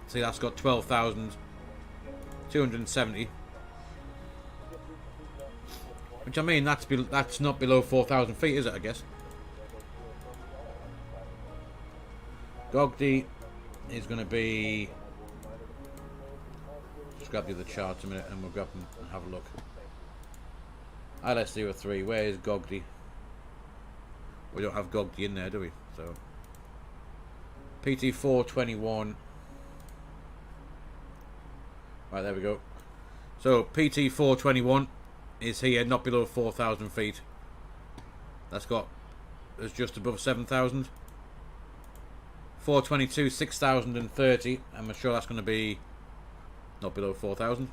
see that's got 12,270. Which I mean, that's not below 4,000 feet, is it? I guess. Gogdi is going to be. Just grab the other charts a minute, and we'll grab them and have a look. ILS-03. Where is Gogdi? We don't have Gogdi in there, do we? So PT421. Right, there we go. So PT421 is here, not below 4,000 feet. That's just above 7,000. 422, 6,030. I'm sure that's going to be not below 4,000.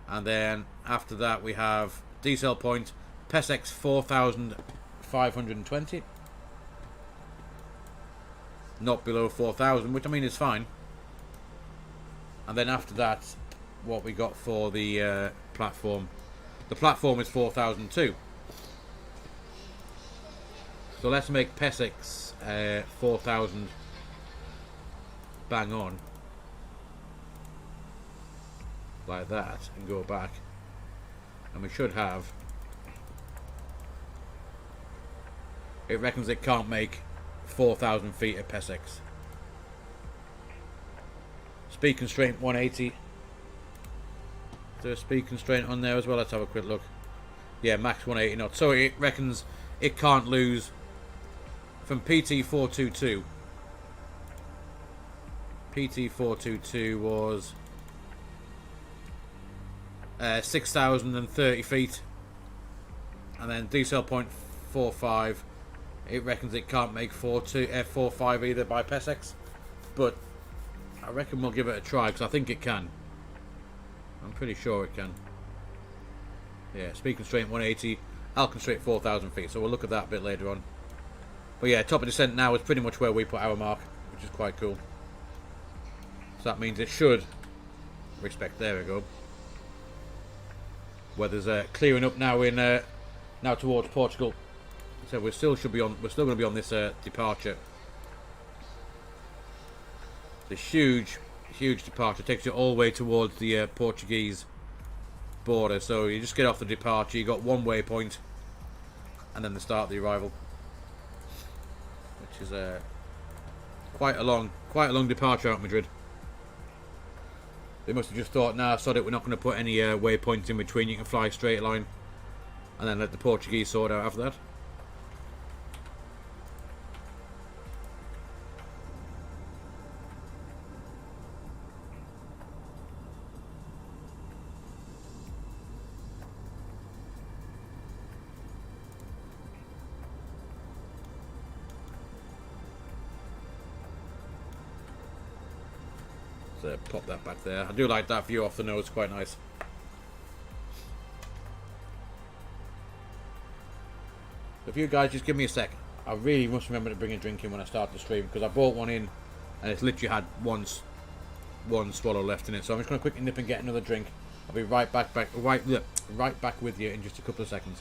And then after that we have decel point PESX 4520. Not below 4000, which I mean is fine. And then after that, what we got for the platform. The platform is 4002. So let's make PESX 4000 bang on. Like that, and go back. And we should have... It reckons it can't make 4,000 feet at PESX. Speed constraint 180. Is there a speed constraint on there as well? Let's have a quick look. Yeah, max 180 knots. So it reckons it can't lose from PT422. PT422 was 6,030 feet. And then decel point 45. It reckons it can't make 45 either by PESX, but I reckon we'll give it a try because I think it can. I'm pretty sure it can. Yeah, speed constraint 180, alt constraint 4,000 feet. So we'll look at that a bit later on. But yeah, top of descent now is pretty much where we put our mark, which is quite cool. So that means it should respect. There we go. Weather's clearing up now in now towards Portugal. So we still should be on. We're still going to be on this departure. The huge departure takes you all the way towards the Portuguese border. So you just get off the departure. You got one waypoint, and then the start of the arrival, which is quite a long departure out of Madrid. They must have just thought, nah, sod it. We're not going to put any waypoints in between. You can fly straight line, and then let the Portuguese sort out after that. So pop that back there. I do like that view off the nose, quite nice. If you guys just give me a sec, I really must remember to bring a drink in when I start the stream because I bought one in and it's literally had one swallow left in it. So I'm just going to quickly nip and get another drink. I'll be right back with you in just a couple of seconds.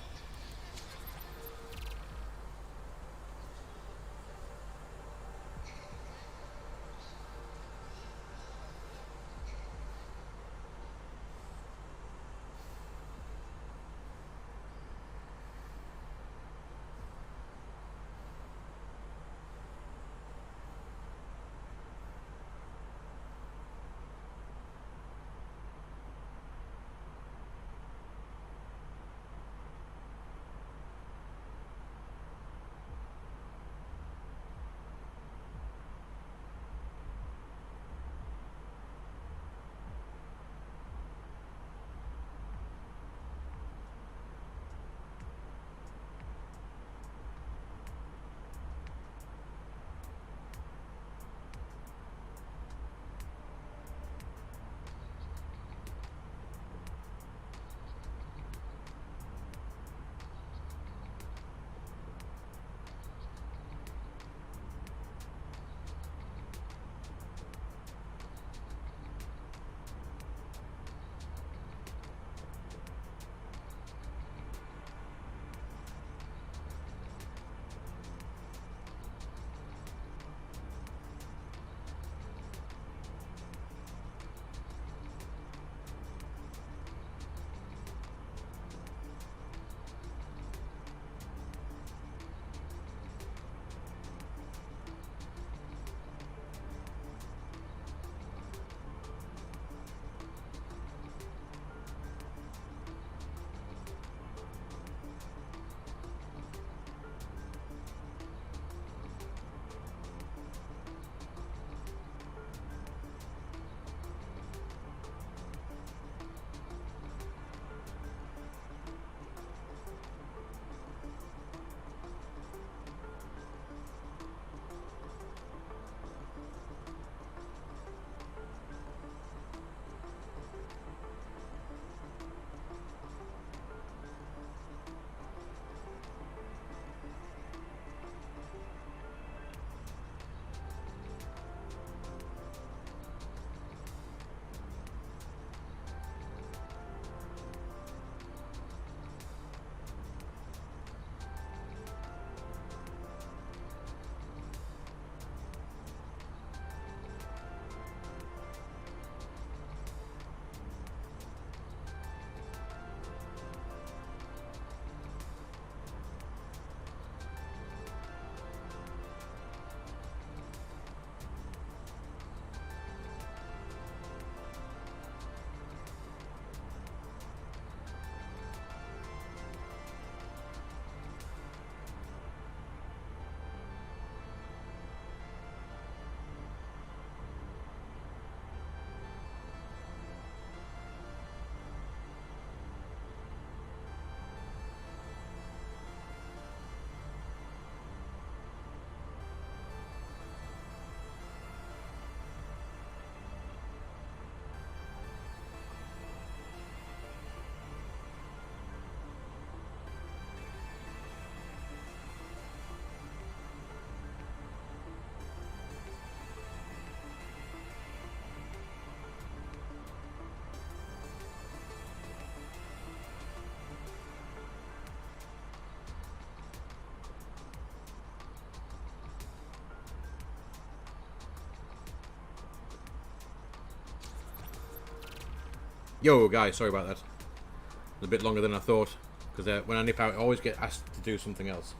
Yo, guys, sorry about that. It was a bit longer than I thought, because when I nip out, I always get asked to do something else.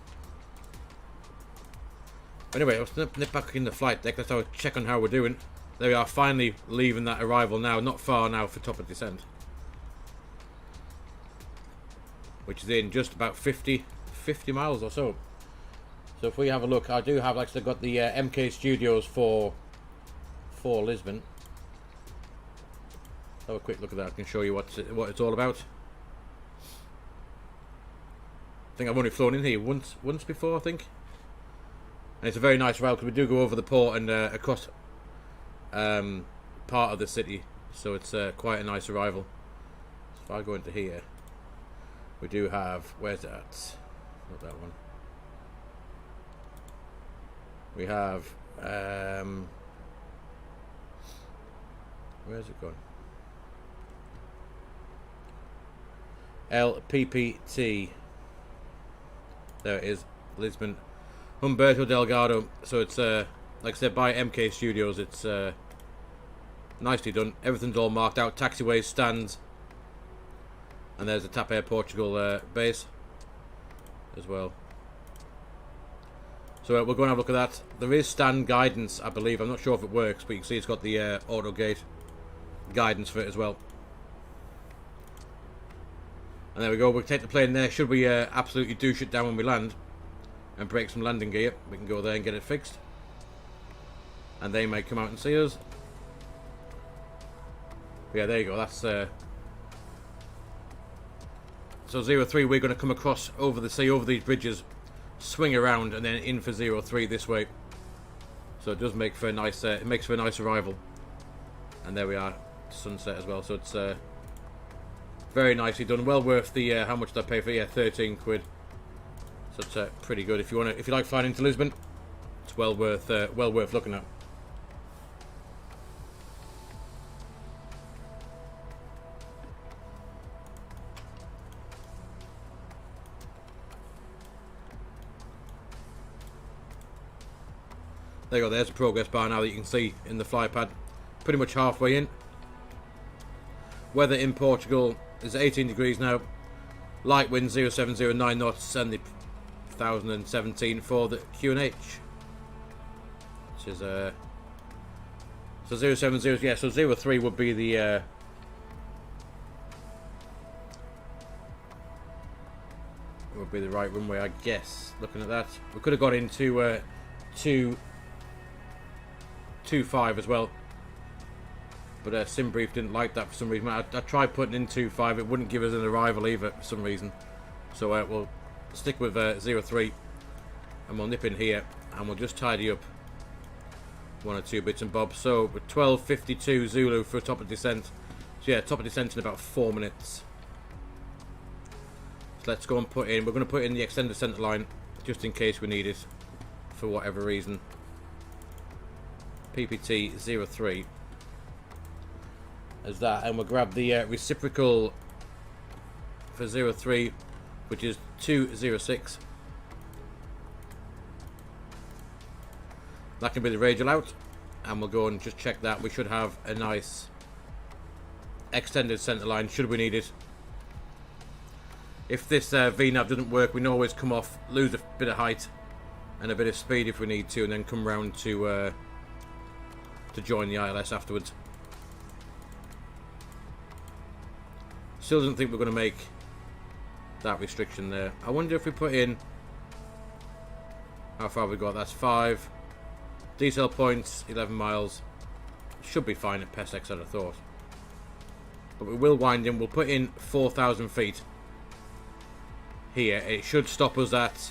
Anyway, let's nip back in the flight deck. Let's have a check on how we're doing. There we are, finally leaving that arrival now. Not far now for top of descent. Which is in just about 50 miles or so. So if we have a look, I do have, like I said, got the MK Studios for Lisbon. Have a quick look at that. I can show you what it's all about. I think I've only flown in here once before, I think. And it's a very nice route because we do go over the port and across part of the city, so it's quite a nice arrival. So if I go into here, we do have, where's that? Not that one. We have where's it gone? LPPT. There it is, Lisbon. Humberto Delgado. So it's like I said, by MK Studios. It's nicely done. Everything's all marked out. Taxiways, stands, and there's the TAP Air Portugal base as well. So we're going to have a look at that. There is stand guidance, I believe. I'm not sure if it works, but you can see it's got the auto gate guidance for it as well. And there we go. We'll take the plane there. Should we absolutely douche it down when we land and break some landing gear, we can go there and get it fixed. And they may come out and see us. But yeah, there you go. That's so 03. We're going to come across over the sea, over these bridges, swing around, and then in for 03 this way. So it does make for a nice. It makes for a nice arrival. And there we are, sunset as well. So it's very nicely done. Well worth the how much did I pay for? Yeah, 13 quid. So it's pretty good. If you like flying into Lisbon, it's well worth looking at. There you go, there's a progress bar now that you can see in the fly pad. Pretty much halfway in. Weather in Portugal is 18 degrees now. Light wind 0709 knots, and the 1017 for the QNH. Which is so 070, yeah, so 03 would be the right runway, I guess. Looking at that, we could have got into 225 as well, but SimBrief didn't like that for some reason. I tried putting in 25, it wouldn't give us an arrival either for some reason. So we'll stick with 03, and we'll nip in here, and we'll just tidy up one or two bits and bobs. So with 12:52 Zulu for top of descent. So yeah, top of descent in about 4 minutes. So let's go and put in. We're going to put in the extended centre line just in case we need it for whatever reason. PPT 03 as that, and we'll grab the reciprocal for 03, which is 206. That can be the radial out, and we'll go and just check that. We should have a nice extended centre line should we need it. If this VNAV doesn't work, we can always come off, lose a bit of height and a bit of speed if we need to, and then come round to join the ILS afterwards. Still doesn't think we're going to make that restriction there. I wonder if we put in, how far have we got? That's 5. Detail points 11 miles. Should be fine at PESX, I'd have thought. But we will wind in. We'll put in 4,000 feet here. It should stop us at,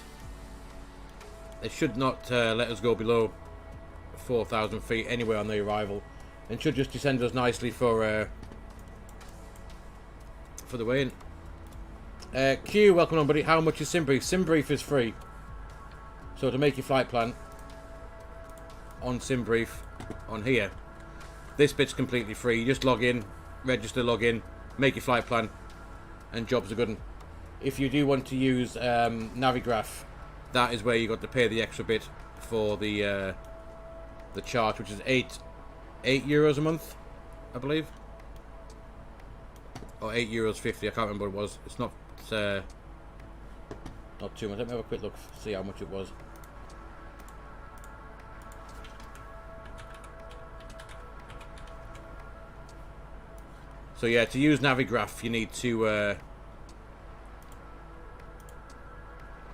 it should not let us go below 4,000 feet anywhere on the arrival, and should just descend us nicely for the way in. Q, welcome on, buddy. How much is SimBrief? SimBrief is free. So to make your flight plan on SimBrief on here, this bit's completely free. You just log in, register, log in, make your flight plan, and jobs are good. And if you do want to use Navigraph, that is where you got to pay the extra bit for the charge, which is 8 euros a month, I believe. or €8.50. I can't remember what it was. It's not too much. Let me have a quick look, see how much it was. So yeah, to use Navigraph, you need to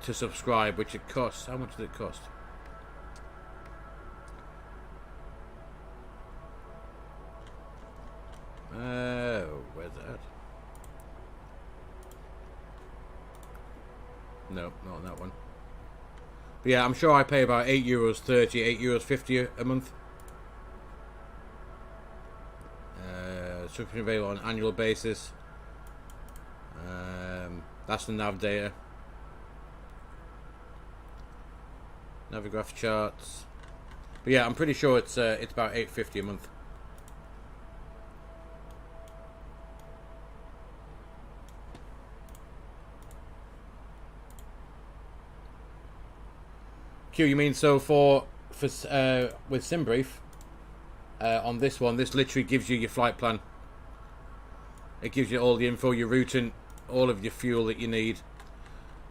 subscribe, which it costs. How much does it cost? Where's that? No, not on that one. But yeah, I'm sure I pay about €8.30, €8.50 a month. Subscription available on an annual basis. That's the nav data. Navigraph charts. But yeah, I'm pretty sure it's about $8.50 a month. Q, you mean so for with SimBrief on this one, this literally gives you your flight plan. It gives you all the info, your routing, all of your fuel that you need,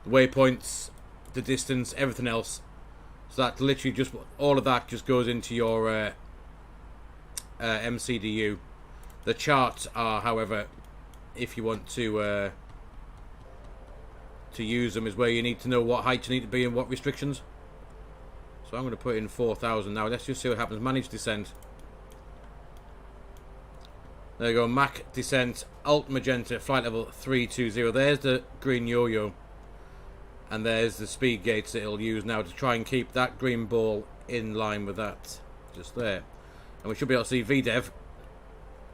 the waypoints, the distance, everything else. So that literally just all of that just goes into your MCDU. The charts are, however, if you want to use them, is where you need to know what height you need to be and what restrictions. So I'm going to put in 4,000 now. Let's just see what happens. Manage descent. There you go. Mac descent. Alt magenta. Flight level 320. There's the green yo-yo. And there's the speed gates that it'll use now to try and keep that green ball in line with that. Just there. And we should be able to see VDEV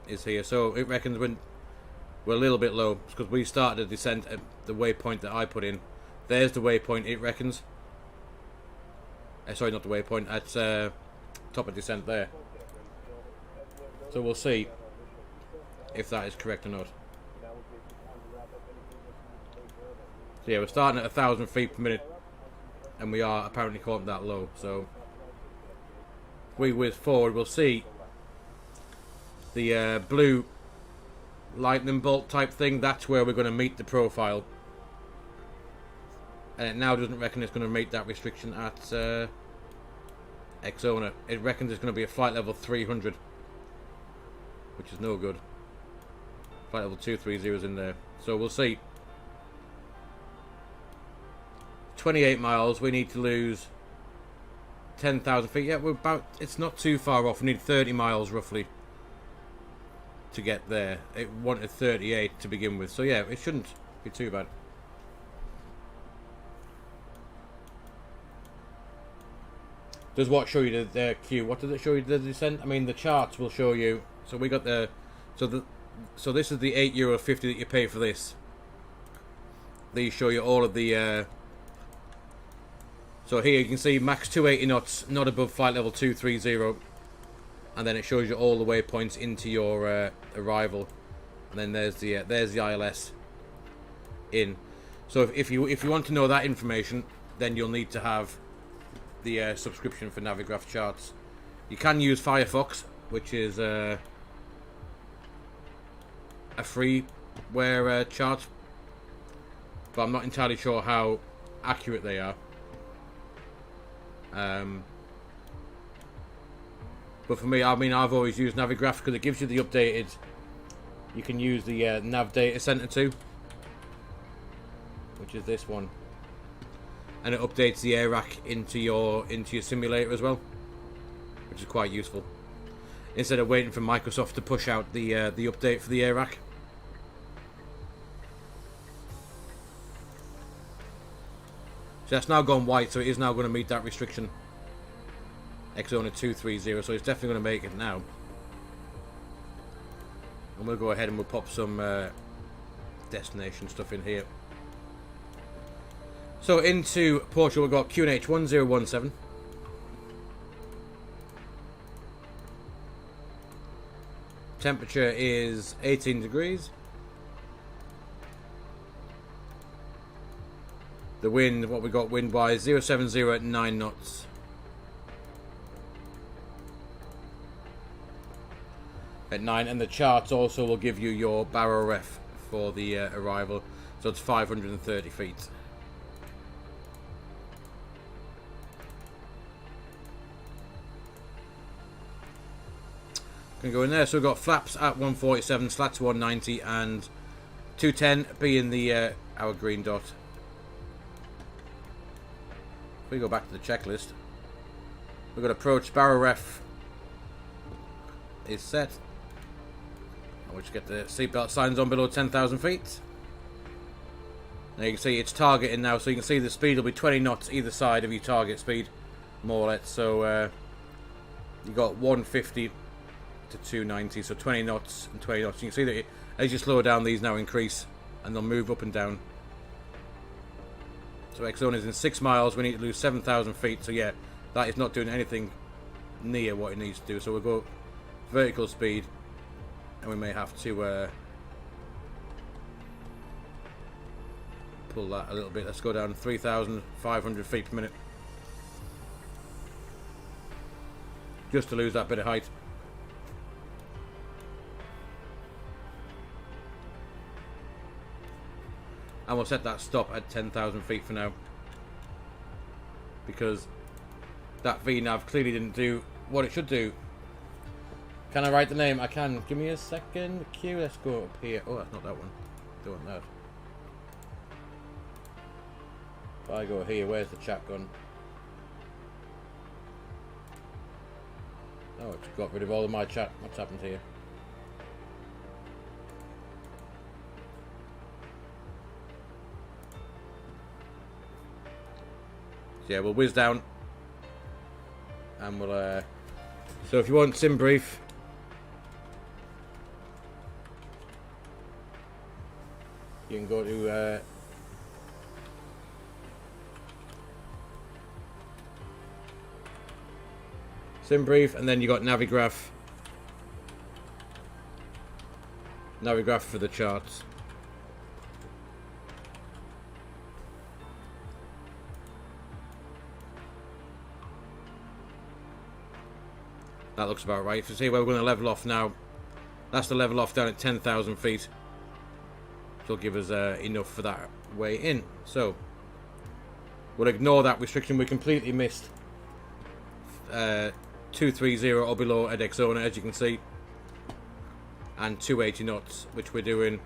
is here. So it reckons when we're a little bit low. It's because we started a descent at the waypoint that I put in. There's the waypoint it reckons. Sorry, not the waypoint. At top of descent there. So we'll see if that is correct or not. So yeah, we're starting at 1,000 feet per minute, and we are apparently caught that low. So if we whiz forward, we'll see the blue lightning bolt type thing. That's where we're going to meet the profile. And it now doesn't reckon it's going to meet that restriction at Exona. It reckons it's going to be a flight level 300, which is no good. Flight level 230 is in there, so we'll see. 28 miles. We need to lose 10,000 feet. Yeah, we're about. It's not too far off. We need 30 miles roughly to get there. It wanted 38 to begin with, so yeah, it shouldn't be too bad. Does what show you the queue? What does it show you the descent? I mean, the charts will show you. So we got the so this is the €8.50 that you pay for this. These show you all of the. So here you can see max 280 knots, not above flight level 230, and then it shows you all the waypoints into your arrival, and then there's the ILS in. So if you want to know that information, then you'll need to have the subscription for Navigraph charts. You can use Firefox, which is a freeware chart, but I'm not entirely sure how accurate they are. But for me, I mean, I've always used Navigraph because it gives you the updated. You can use the Nav Data Center too, which is this one. And it updates the air rack into your simulator as well, which is quite useful. Instead of waiting for Microsoft to push out the update for the air rack. So that's now gone white, so it is now going to meet that restriction. Exona 230, so it's definitely going to make it now. And we'll go ahead and we'll pop some destination stuff in here. So into Portugal, we've got QNH 1017. Temperature is 18 degrees. The wind, what we got wind wise, 070 at 9 knots. At 9, and the charts also will give you your bar ref for the arrival. So it's 530 feet. Gonna go in there. So we've got flaps at 147, slats 190, and 210 being the our green dot. If we go back to the checklist, we've got approach barrow ref is set. And we'll just get the seatbelt signs on below 10,000 feet. Now you can see it's targeting now, so you can see the speed will be 20 knots either side of your target speed, more or less. So you got 150 to 290, so 20 knots and 20 knots. You can see that as you slow down, these now increase and they'll move up and down. So X-Zone is in 6 miles. We need to lose 7,000 feet. So yeah, that is not doing anything near what it needs to do. So we'll go vertical speed, and we may have to pull that a little bit. Let's go down 3,500 feet per minute, just to lose that bit of height. And we'll set that stop at 10,000 feet for now, because that VNAV clearly didn't do what it should do. Can I write the name? I can. Give me a second. Q, let's go up here. Oh, that's not that one. Don't want that. If I go here, where's the chat gone? Oh, it's got rid of all of my chat. What's happened here? Yeah, we'll whiz down, and we'll so if you want sim brief, you can go to sim brief, and then you got navigraph for the charts. That looks about right. If you see where we're going to level off now, that's the level off down at 10,000 feet. It'll give us enough for that way in. So we'll ignore that restriction. We completely missed 230 or below at X-Zone, as you can see, and 280 knots, which we're doing.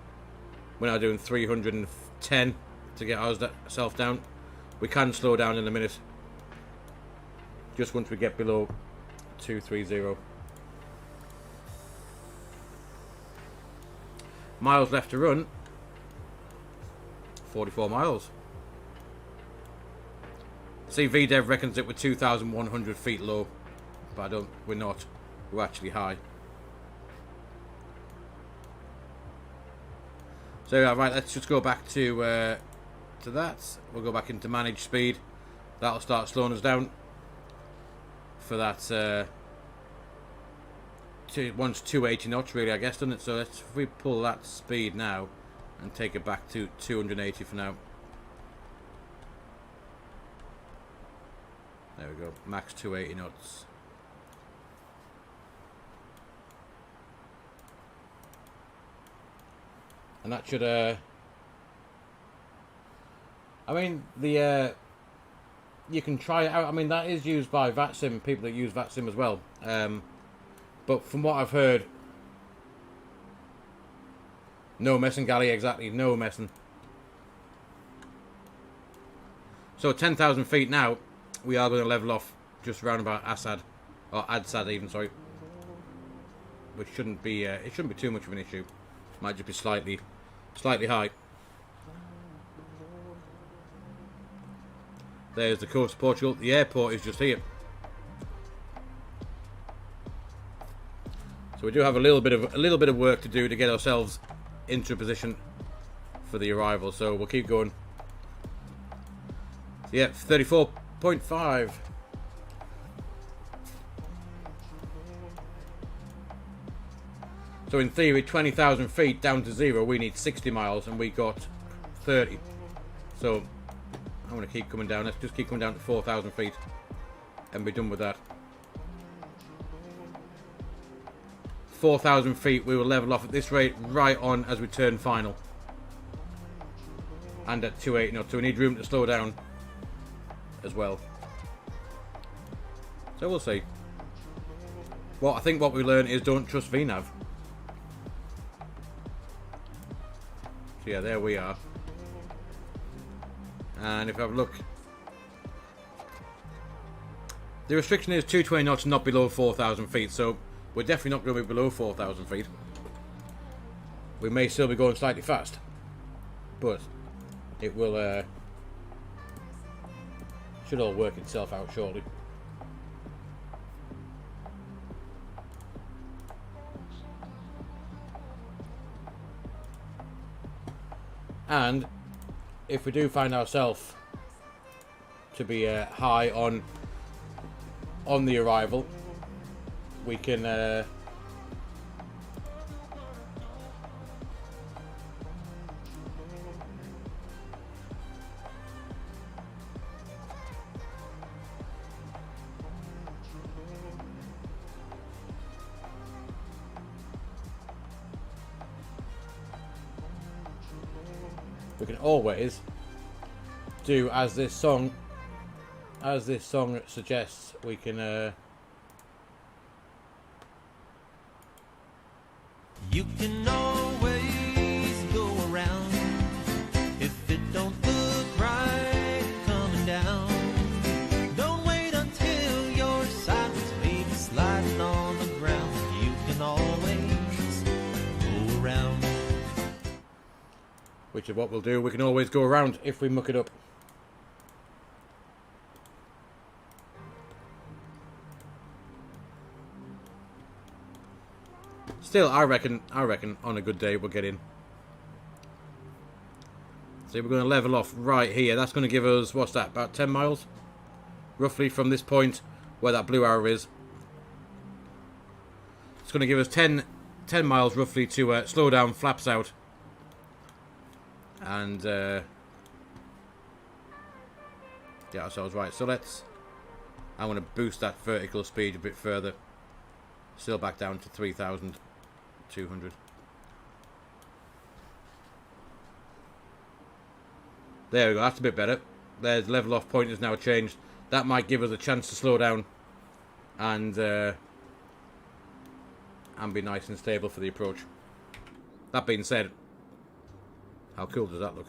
We're now doing 310 to get ourselves down. We can slow down in a minute, just once we get below 230. Miles left to run, 44 miles. See, VDev reckons it we're 2,100 feet low, but we're not. We're actually high. So yeah, right, let's just go back to that. We'll go back into manage speed. That'll start slowing us down for that. Once 280 knots, really, I guess, doesn't it? So if we pull that speed now and take it back to 280 for now. There we go, max 280 knots. And that should, I mean, the, you can try it out. I mean, that is used by VATSIM, people that use VATSIM as well. But from what I've heard, no messing, Galley, exactly, no messing. So 10,000 feet now, we are going to level off just around about Assad, or Adsad even, sorry. Which shouldn't be, it shouldn't be too much of an issue. Might just be slightly high. There's the coast of Portugal. The airport is just here. So we do have a little bit of work to do to get ourselves into a position for the arrival. So we'll keep going. So yeah, 34.5. So in theory, 20,000 feet down to 0, we need 60 miles, and we got 30. So I'm going to keep coming down. Let's just keep coming down to 4,000 feet, and be done with that. 4,000 feet, we will level off at this rate right on as we turn final. and at 280 knots, so we need room to slow down as well. So we'll see. Well, I think what we learn is don't trust VNAV. So yeah, there we are. And if I have a look, the restriction is 220 knots, not below 4,000 feet. So we're definitely not going to be below 4,000 feet. We may still be going slightly fast, but it will should all work itself out shortly. And if we do find ourselves to be high on the arrival, we can always do as this song suggests. We can You can always go around if it don't look right coming down. Don't wait until you're sideways, maybe sliding on the ground. You can always go around. which is what we'll do. We can always go around if we muck it up. Still, I reckon on a good day we'll get in. So we're going to level off right here. That's going to give us, what's that, about 10 miles? Roughly from this point where that blue arrow is. It's going to give us 10 miles roughly to slow down, flaps out. And get ourselves right. So I want to boost that vertical speed a bit further. Still back down to 3,200. There we go, that's a bit better. There's level off point has now changed. That might give us a chance to slow down and be nice and stable for the approach. That being said, how cool does that look?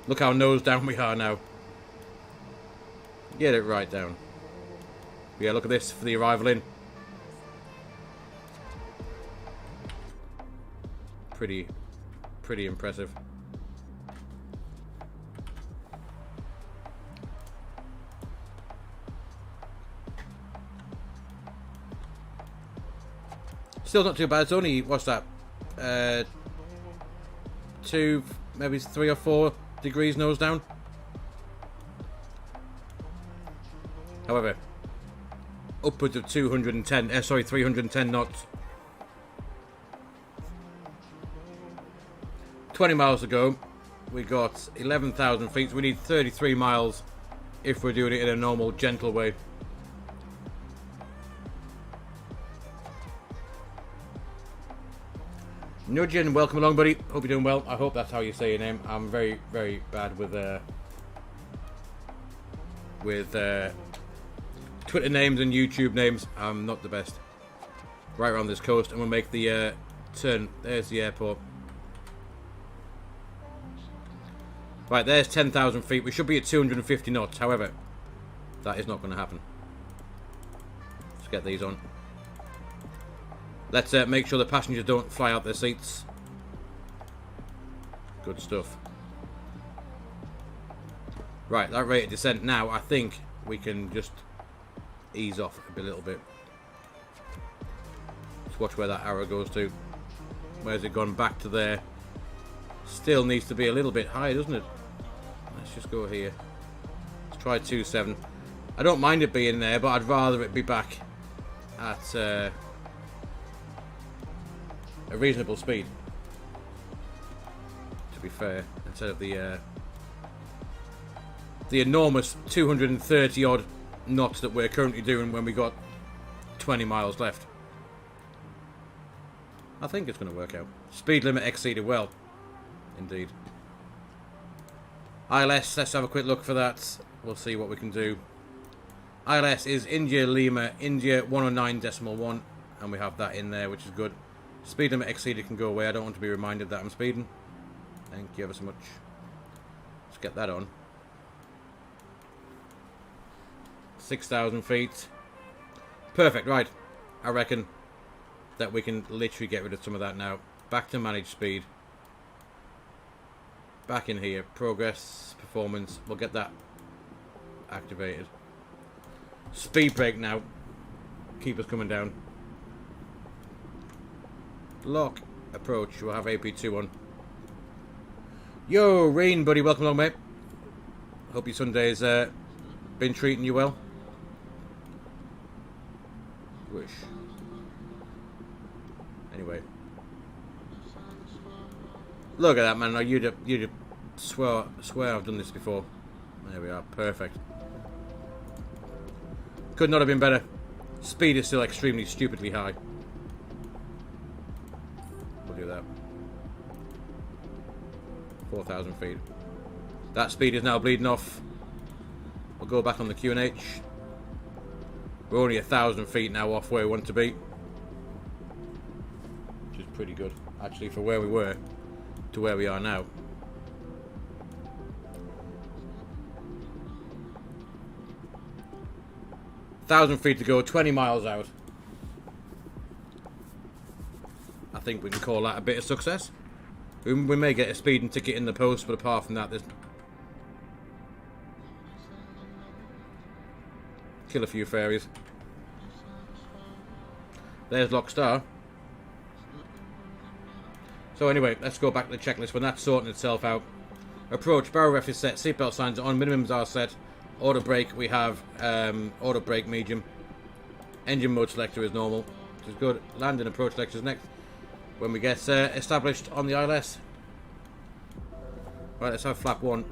Look how nose down we are now. Get it right down. Yeah, look at this for the arrival in. Pretty impressive. Still not too bad. It's only, what's that? 2, maybe 3 or 4 degrees nose down. However, upwards of 310 knots. 20 miles to go. We got 11,000 feet. So we need 33 miles if we're doing it in a normal, gentle way. Nudgin, welcome along, buddy. Hope you're doing well. I hope that's how you say your name. I'm very, very bad with Twitter names and YouTube names. I'm not the best. Right around this coast, and we'll make the turn. There's the airport. Right, there's 10,000 feet. We should be at 250 knots. However, that is not going to happen. Let's get these on. Let's make sure the passengers don't fly out their seats. Good stuff. Right, that rate of descent now, I think we can just ease off a little bit. Let's watch where that arrow goes to. Where's it gone? Back to there. Still needs to be a little bit higher, doesn't it? Let's just go here. Let's try 2.7. I don't mind it being there, but I'd rather it be back at a reasonable speed, to be fair, instead of the enormous 230 odd knots that we're currently doing when we got 20 miles left. I think it's going to work out. Speed limit exceeded well. Indeed. ILS, let's have a quick look for that. We'll see what we can do. ILS is India Lima, India 109.1, and we have that in there, which is good. Speed limit exceeded can go away. I don't want to be reminded that I'm speeding. Thank you ever so much. Let's get that on. 6,000 feet. Perfect, right. I reckon that we can literally get rid of some of that now. Back to manage speed. Back in here. Progress, performance. We'll get that activated. Speed brake now. Keep us coming down. Lock. Approach. We'll have AP2 on. Yo, Rain, buddy. Welcome along, mate. Hope your Sunday's been treating you well. Wish. Anyway. Look at that, man. You'd swear I've done this before. There we are. Perfect. Could not have been better. Speed is still extremely stupidly high. We'll do that. 4,000 feet. That speed is now bleeding off. We'll go back on the QNH. We're only 1,000 feet now off where we want to be. Which is pretty good, actually, for where we were to where we are now. Thousand feet to go, 20 miles out. I think we can call that a bit of success. We may get a speeding ticket in the post, but apart from that, there's... Kill a few fairies. There's Lockstar. So anyway, let's go back to the checklist when that's sorting itself out. Approach, barrel ref is set, seatbelt signs are on, minimums are set. Auto brake, we have auto brake medium. Engine mode selector is normal, which is good. Landing approach selector is next. When we get established on the ILS. Right, let's have flap 1.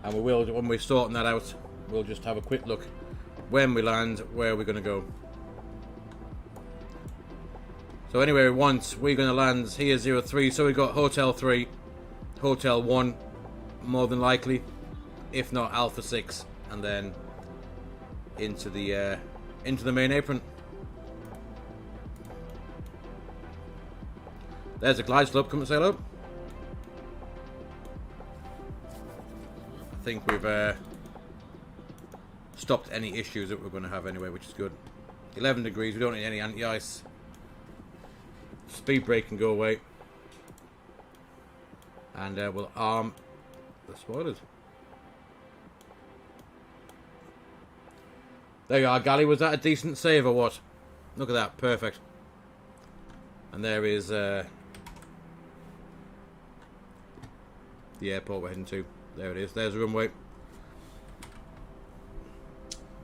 And we will, when we're sorting that out, we'll just have a quick look when we land, where we're going to go. So anyway, once we're going to land here 03, so we've got Hotel 3, Hotel 1, more than likely, if not Alpha 6, and then into the main apron. There's a glide slope, come and say hello. I think we've stopped any issues that we're going to have anyway, which is good. 11 degrees, we don't need any anti-ice. Speed brake can go away. And we'll arm the spoilers. There you are, Galley. Was that a decent save or what? Look at that, perfect. And there is the airport we're heading to. There it is, there's the runway.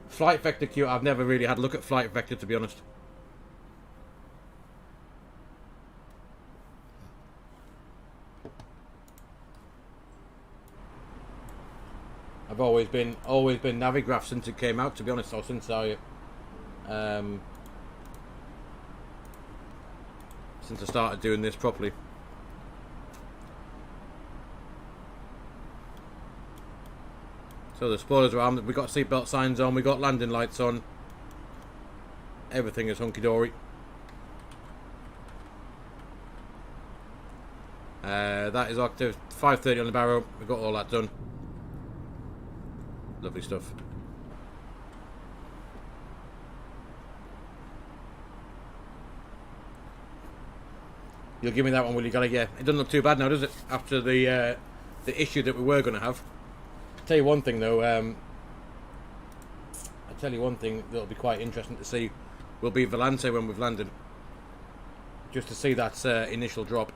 Flight vector queue, I've never really had a look at flight vector, to be honest. I've always been Navigraph since it came out, to be honest, or since I started doing this properly. So the spoilers are armed, we got seatbelt signs on, we got landing lights on. Everything is hunky-dory. That is octave 530 on the barrow, we got all that done. Lovely stuff. You'll give me that one, will you, Gally? Yeah, it doesn't look too bad now, does it? After the issue that we were going to have. I'll tell you one thing though. I'll tell you one thing that'll be quite interesting to see. Will be Volante when we've landed. Just to see that initial drop.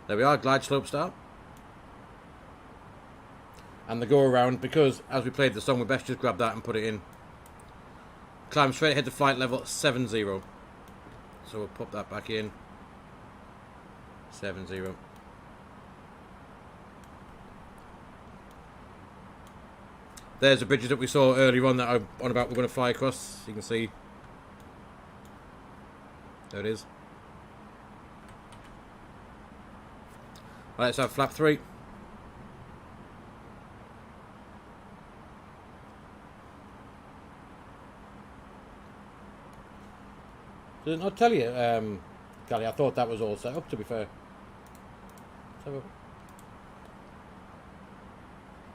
There we are, glide slope start. And the go around, because as we played the song, we best just grab that and put it in. Climb straight ahead to flight level 70. So we'll pop that back in. 70. There's the bridges that we saw earlier on that I'm on about we're going to fly across. You can see. There it is. Right, let's have flap 3. Did it not tell you, Gally? I thought that was all set up, to be fair.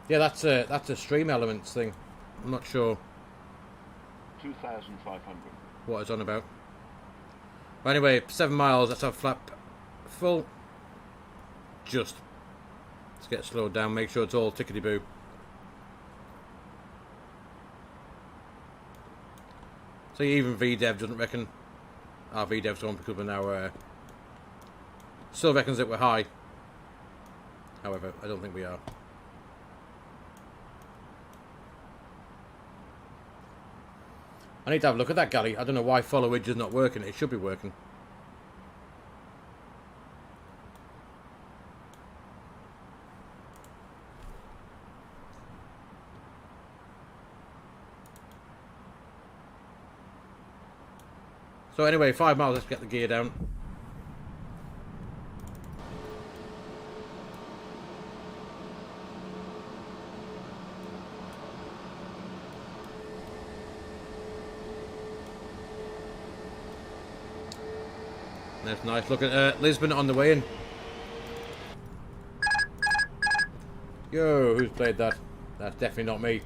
Yeah, that's a stream elements thing. I'm not sure 2,500. what it's on about. But anyway, 7 miles, let's have flap full. Just. Let's get slowed down, make sure it's all tickety-boo. So even VDev doesn't reckon. Our VDev's on because we're now still reckons that we're high. However, I don't think we are. I need to have a look at that galley. I don't know why follow widget is not working. It should be working. So anyway, 5 miles, let's get the gear down. That's nice. Look at Lisbon on the way in. Yo, who's played that? That's definitely not me.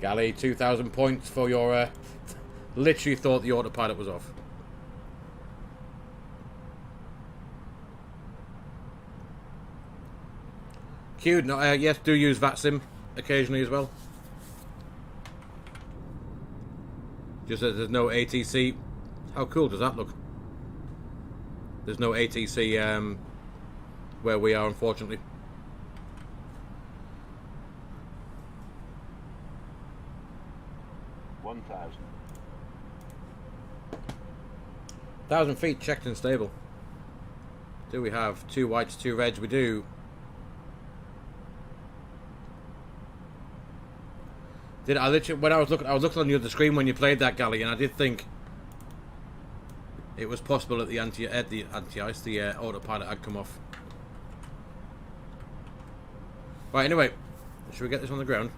Galley, 2,000 points for your... literally thought the autopilot was off. Cute. No, yes, do use VATSIM occasionally as well. Just that there's no ATC. How cool does that look? There's no ATC where we are, unfortunately. $1,000. 1,000 feet checked and stable. Do we have 2 whites, 2 reds? We do. Did I literally, when I was looking on the other screen when you played that galley, and I did think it was possible that the anti-ice, the autopilot had come off. Right, anyway, should we get this on the ground?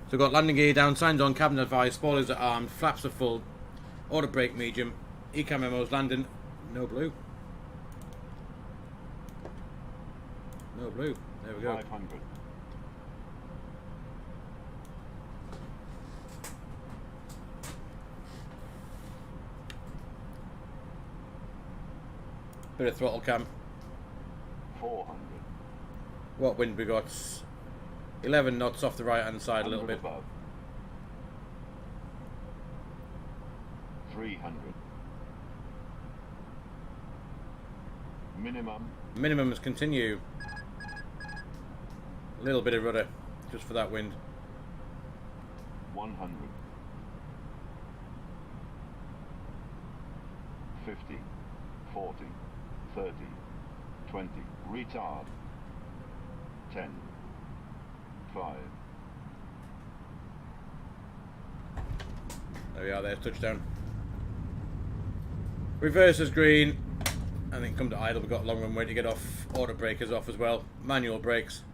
So we've got landing gear down, signs on, cabin advised, spoilers are armed, flaps are full, auto brake medium, ECAM memos landing, no blue. No blue, there we go. 500. Bit of throttle cam. 400. What wind we got? 11 knots off the right hand side a little bit. Above. 300. Minimum. Minimums continue. A little bit of rudder just for that wind. 100. 50. 40. 30. 20. Retard. 10. 5. There we are, there's touchdown. Reverse is green. And then come to idle, we've got a long runway to get off. Auto breakers off as well. Manual brakes.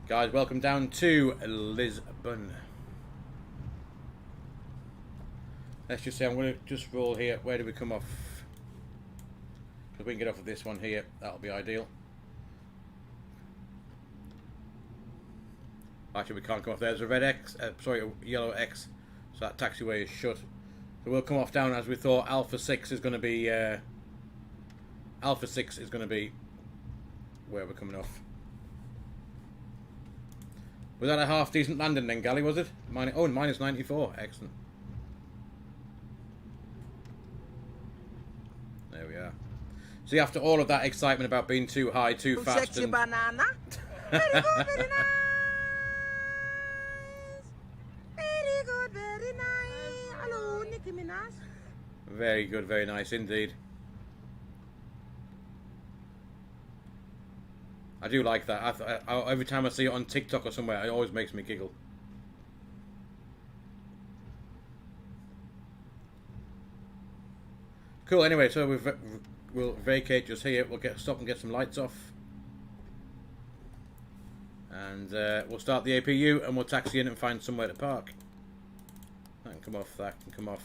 Guys, welcome down to Lisbon. Let's just say I'm going to just roll here. Where do we come off? Because we can get off of this one here. That'll be ideal. Actually, we can't come off there. There's a red X, sorry, a yellow X. So that taxiway is shut. So we'll come off down as we thought. Alpha 6 is going to be... Alpha 6 is going to be where we're coming off. Was that a half decent landing then, Gally, was it? Minus 94. Excellent. There we are. See, after all of that excitement about being too high, too fast, Sexy and... banana. Very good, very Very good, very nice indeed. I do like that. Every time I see it on TikTok or somewhere, it always makes me giggle. Cool. Anyway, so we'll vacate just here. We'll stop and get some lights off, and we'll start the APU and we'll taxi in and find somewhere to park. That can come off. That can come off.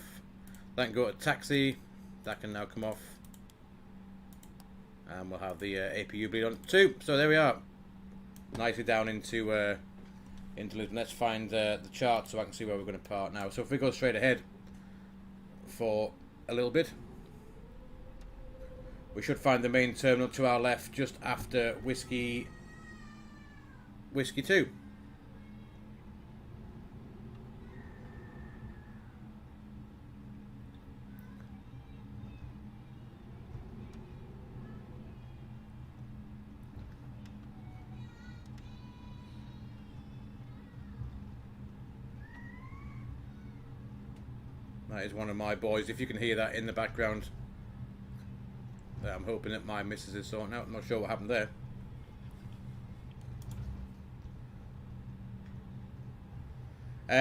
That can go to taxi. That can now come off. And we'll have the APU bleed on too. So there we are. Nicely down into Lisbon. Let's find the chart so I can see where we're going to park now. So if we go straight ahead for a little bit, we should find the main terminal to our left just after Whiskey 2. That is one of my boys. If you can hear that in the background, I'm hoping that my missus is sorting out. I'm not sure what happened there.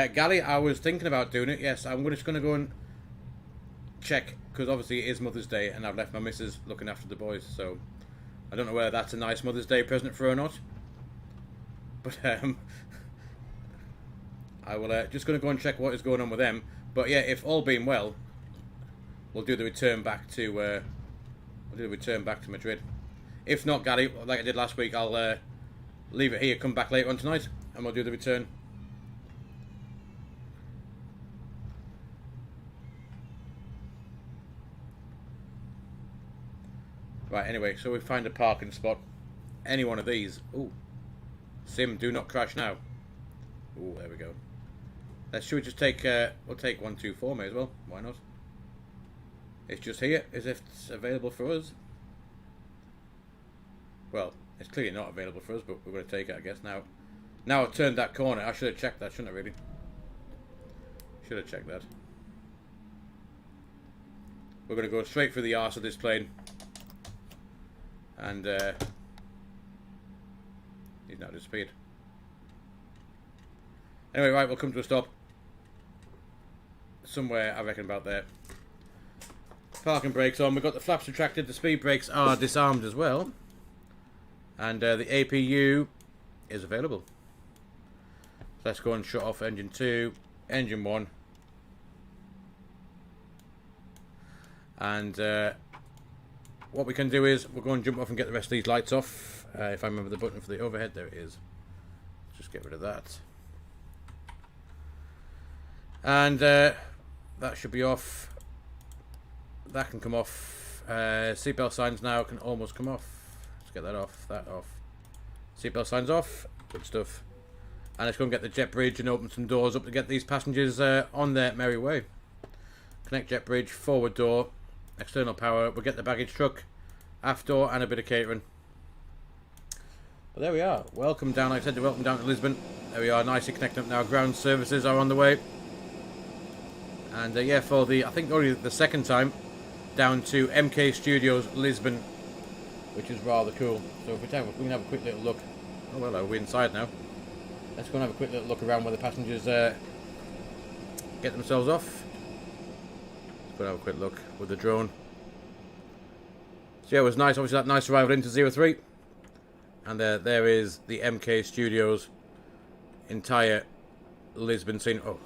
Gally, I was thinking about doing it. Yes, I'm just going to go and check, because obviously it is Mother's Day and I've left my missus looking after the boys. So I don't know whether that's a nice Mother's Day present for her or not. But I will just going to go and check what is going on with them. But yeah, if all being well, we'll do the return back to Madrid. If not, Gary, like I did last week, I'll leave it here, come back later on tonight, and we'll do the return. Right, anyway, so we find a parking spot. Any one of these. Ooh. Sim, do not crash now. Ooh, there we go. Should we just take, we'll take 124 may as well. Why not? It's just here, as if it's available for us. Well, it's clearly not available for us, but we're going to take it, I guess. Now I've turned that corner. I should have checked that, shouldn't I, really? Should have checked that. We're going to go straight through the arse of this plane. And, he's now disappeared. Anyway, right, we'll come to a stop. Somewhere, I reckon, about there. Parking brakes on. We've got the flaps retracted. The speed brakes are disarmed as well. And the APU is available. So let's go and shut off engine 2, engine 1. And what we can do is we'll go and jump off and get the rest of these lights off. If I remember the button for the overhead, there it is. Let's just get rid of that. And that should be off. That can come off. Seatbelt signs now can almost come off. Let's get that off. That off. Seatbelt signs off. Good stuff. And let's go and get the jet bridge and open some doors up to get these passengers on their merry way. Connect jet bridge, forward door, external power. We'll get the baggage truck, aft door, and a bit of catering. But there we are. Welcome down. Like I said, welcome down to Lisbon. There we are, nicely connected up now. Ground services are on the way. And yeah, for the, I think only the second time, down to MK Studios Lisbon, which is rather cool. So if we can have a quick little look. Oh well, we're inside now. Let's go and have a quick little look around where the passengers get themselves off. Let's go and have a quick look with the drone. So yeah, it was nice. Obviously, that nice arrival into 03. And there is the MK Studios entire Lisbon scene. Oh,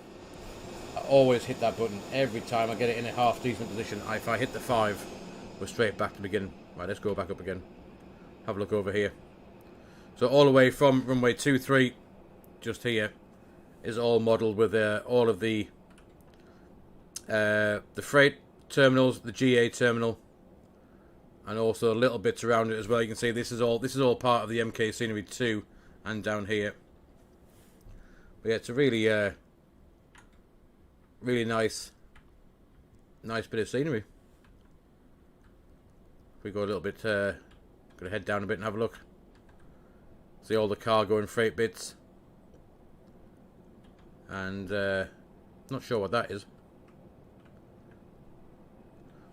I always hit that button every time I get it in a half decent position. If I hit the 5, we're straight back to begin. Right, let's go back up again. Have a look over here. So all the way from runway 23, just here, is all modelled with all of the freight terminals, the GA terminal, and also little bits around it as well. You can see this is all part of the MK scenery too, and down here. But yeah, it's a really really nice bit of scenery. If we go a little bit, gonna head down a bit and have a look. See all the cargo and freight bits, and not sure what that is.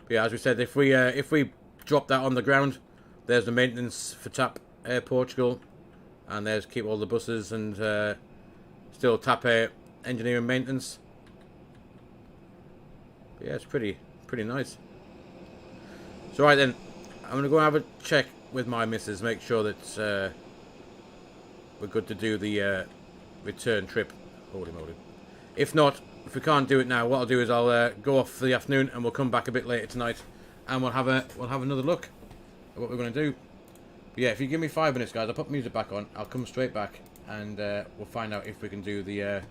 But yeah, as we said, if we drop that on the ground, there's the maintenance for TAP Air Portugal, and there's keep all the buses, and still TAP Air engineering maintenance. But yeah, it's pretty nice. So right then, I'm gonna go and have a check with my missus, make sure that we're good to do the return trip. Holy moly! If not, if we can't do it now, what I'll do is I'll go off for the afternoon, and we'll come back a bit later tonight, and we'll have another look at what we're gonna do. But yeah, if you give me 5 minutes, guys, I'll put music back on. I'll come straight back, and we'll find out if we can do the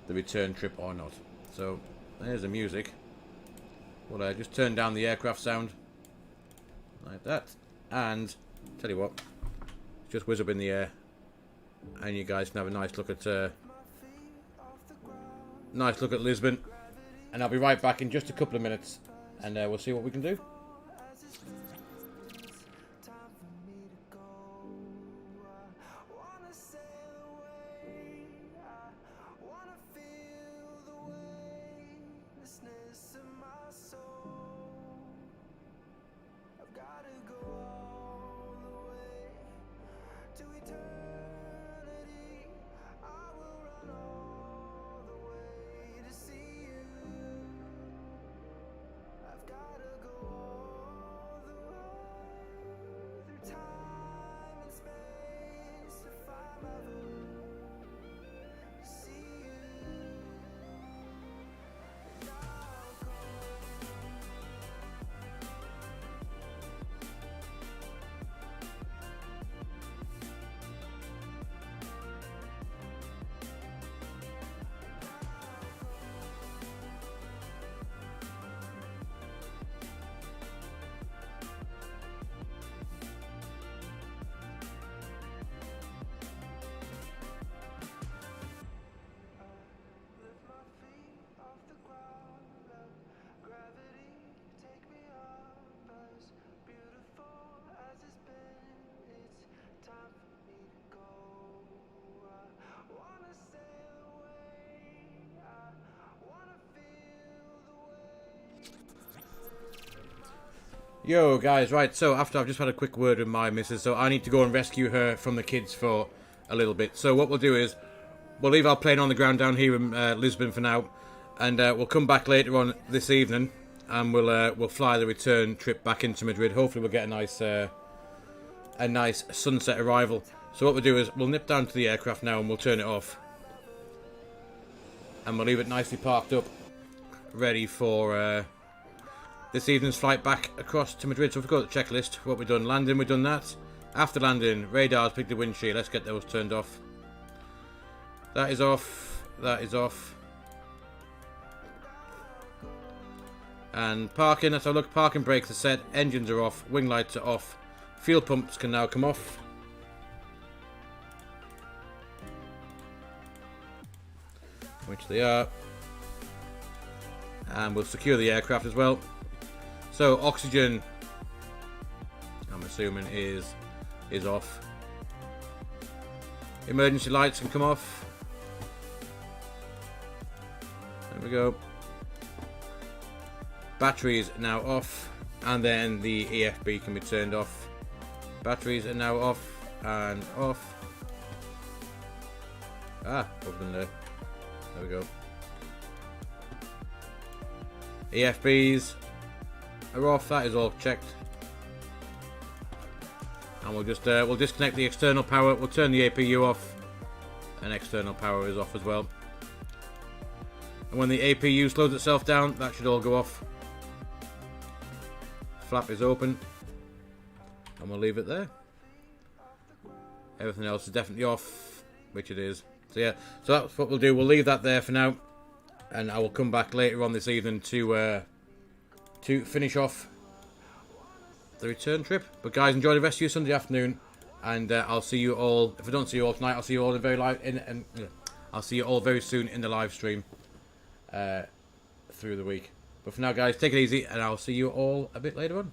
return trip or not. So there's the music. We'll just turn down the aircraft sound like that, and tell you what, just whiz up in the air, and you guys can have a nice look at Lisbon. And I'll be right back in just a couple of minutes, and we'll see what we can do. Yo guys, right, so after I've just had a quick word with my missus, so I need to go and rescue her from the kids for a little bit. So what we'll do is, we'll leave our plane on the ground down here in Lisbon for now, and we'll come back later on this evening, and we'll fly the return trip back into Madrid. Hopefully we'll get a nice sunset arrival. So what we'll do is, we'll nip down to the aircraft now and we'll turn it off. And we'll leave it nicely parked up, ready for this evening's flight back across to Madrid. So if we go to the checklist, what we've done, landing, we've done that. After landing, radars, pick the windshield, let's get those turned off. That is off, that is off. And parking, let's have a look, parking brakes are set, engines are off, wing lights are off. Fuel pumps can now come off. Which they are. And we'll secure the aircraft as well. So oxygen, I'm assuming is off. Emergency lights can come off. There we go. Batteries now off, and then the EFB can be turned off. Batteries are now off and off. Open there. There we go. EFBs are off. That is all checked. And we'll just we'll disconnect the external power. We'll turn the APU off, and external power is off as well. And when the APU slows itself down, that should all go off. Flap is open, and we'll leave it there. Everything else is definitely off, which it is. So yeah, so that's what we'll do. We'll leave that there for now, and I will come back later on this evening to finish off the return trip. But guys, enjoy the rest of your Sunday afternoon, and I'll see you all. If I don't see you all tonight, I'll see you all I'll see you all very soon in the live stream through the week. But for now, guys, take it easy, and I'll see you all a bit later on.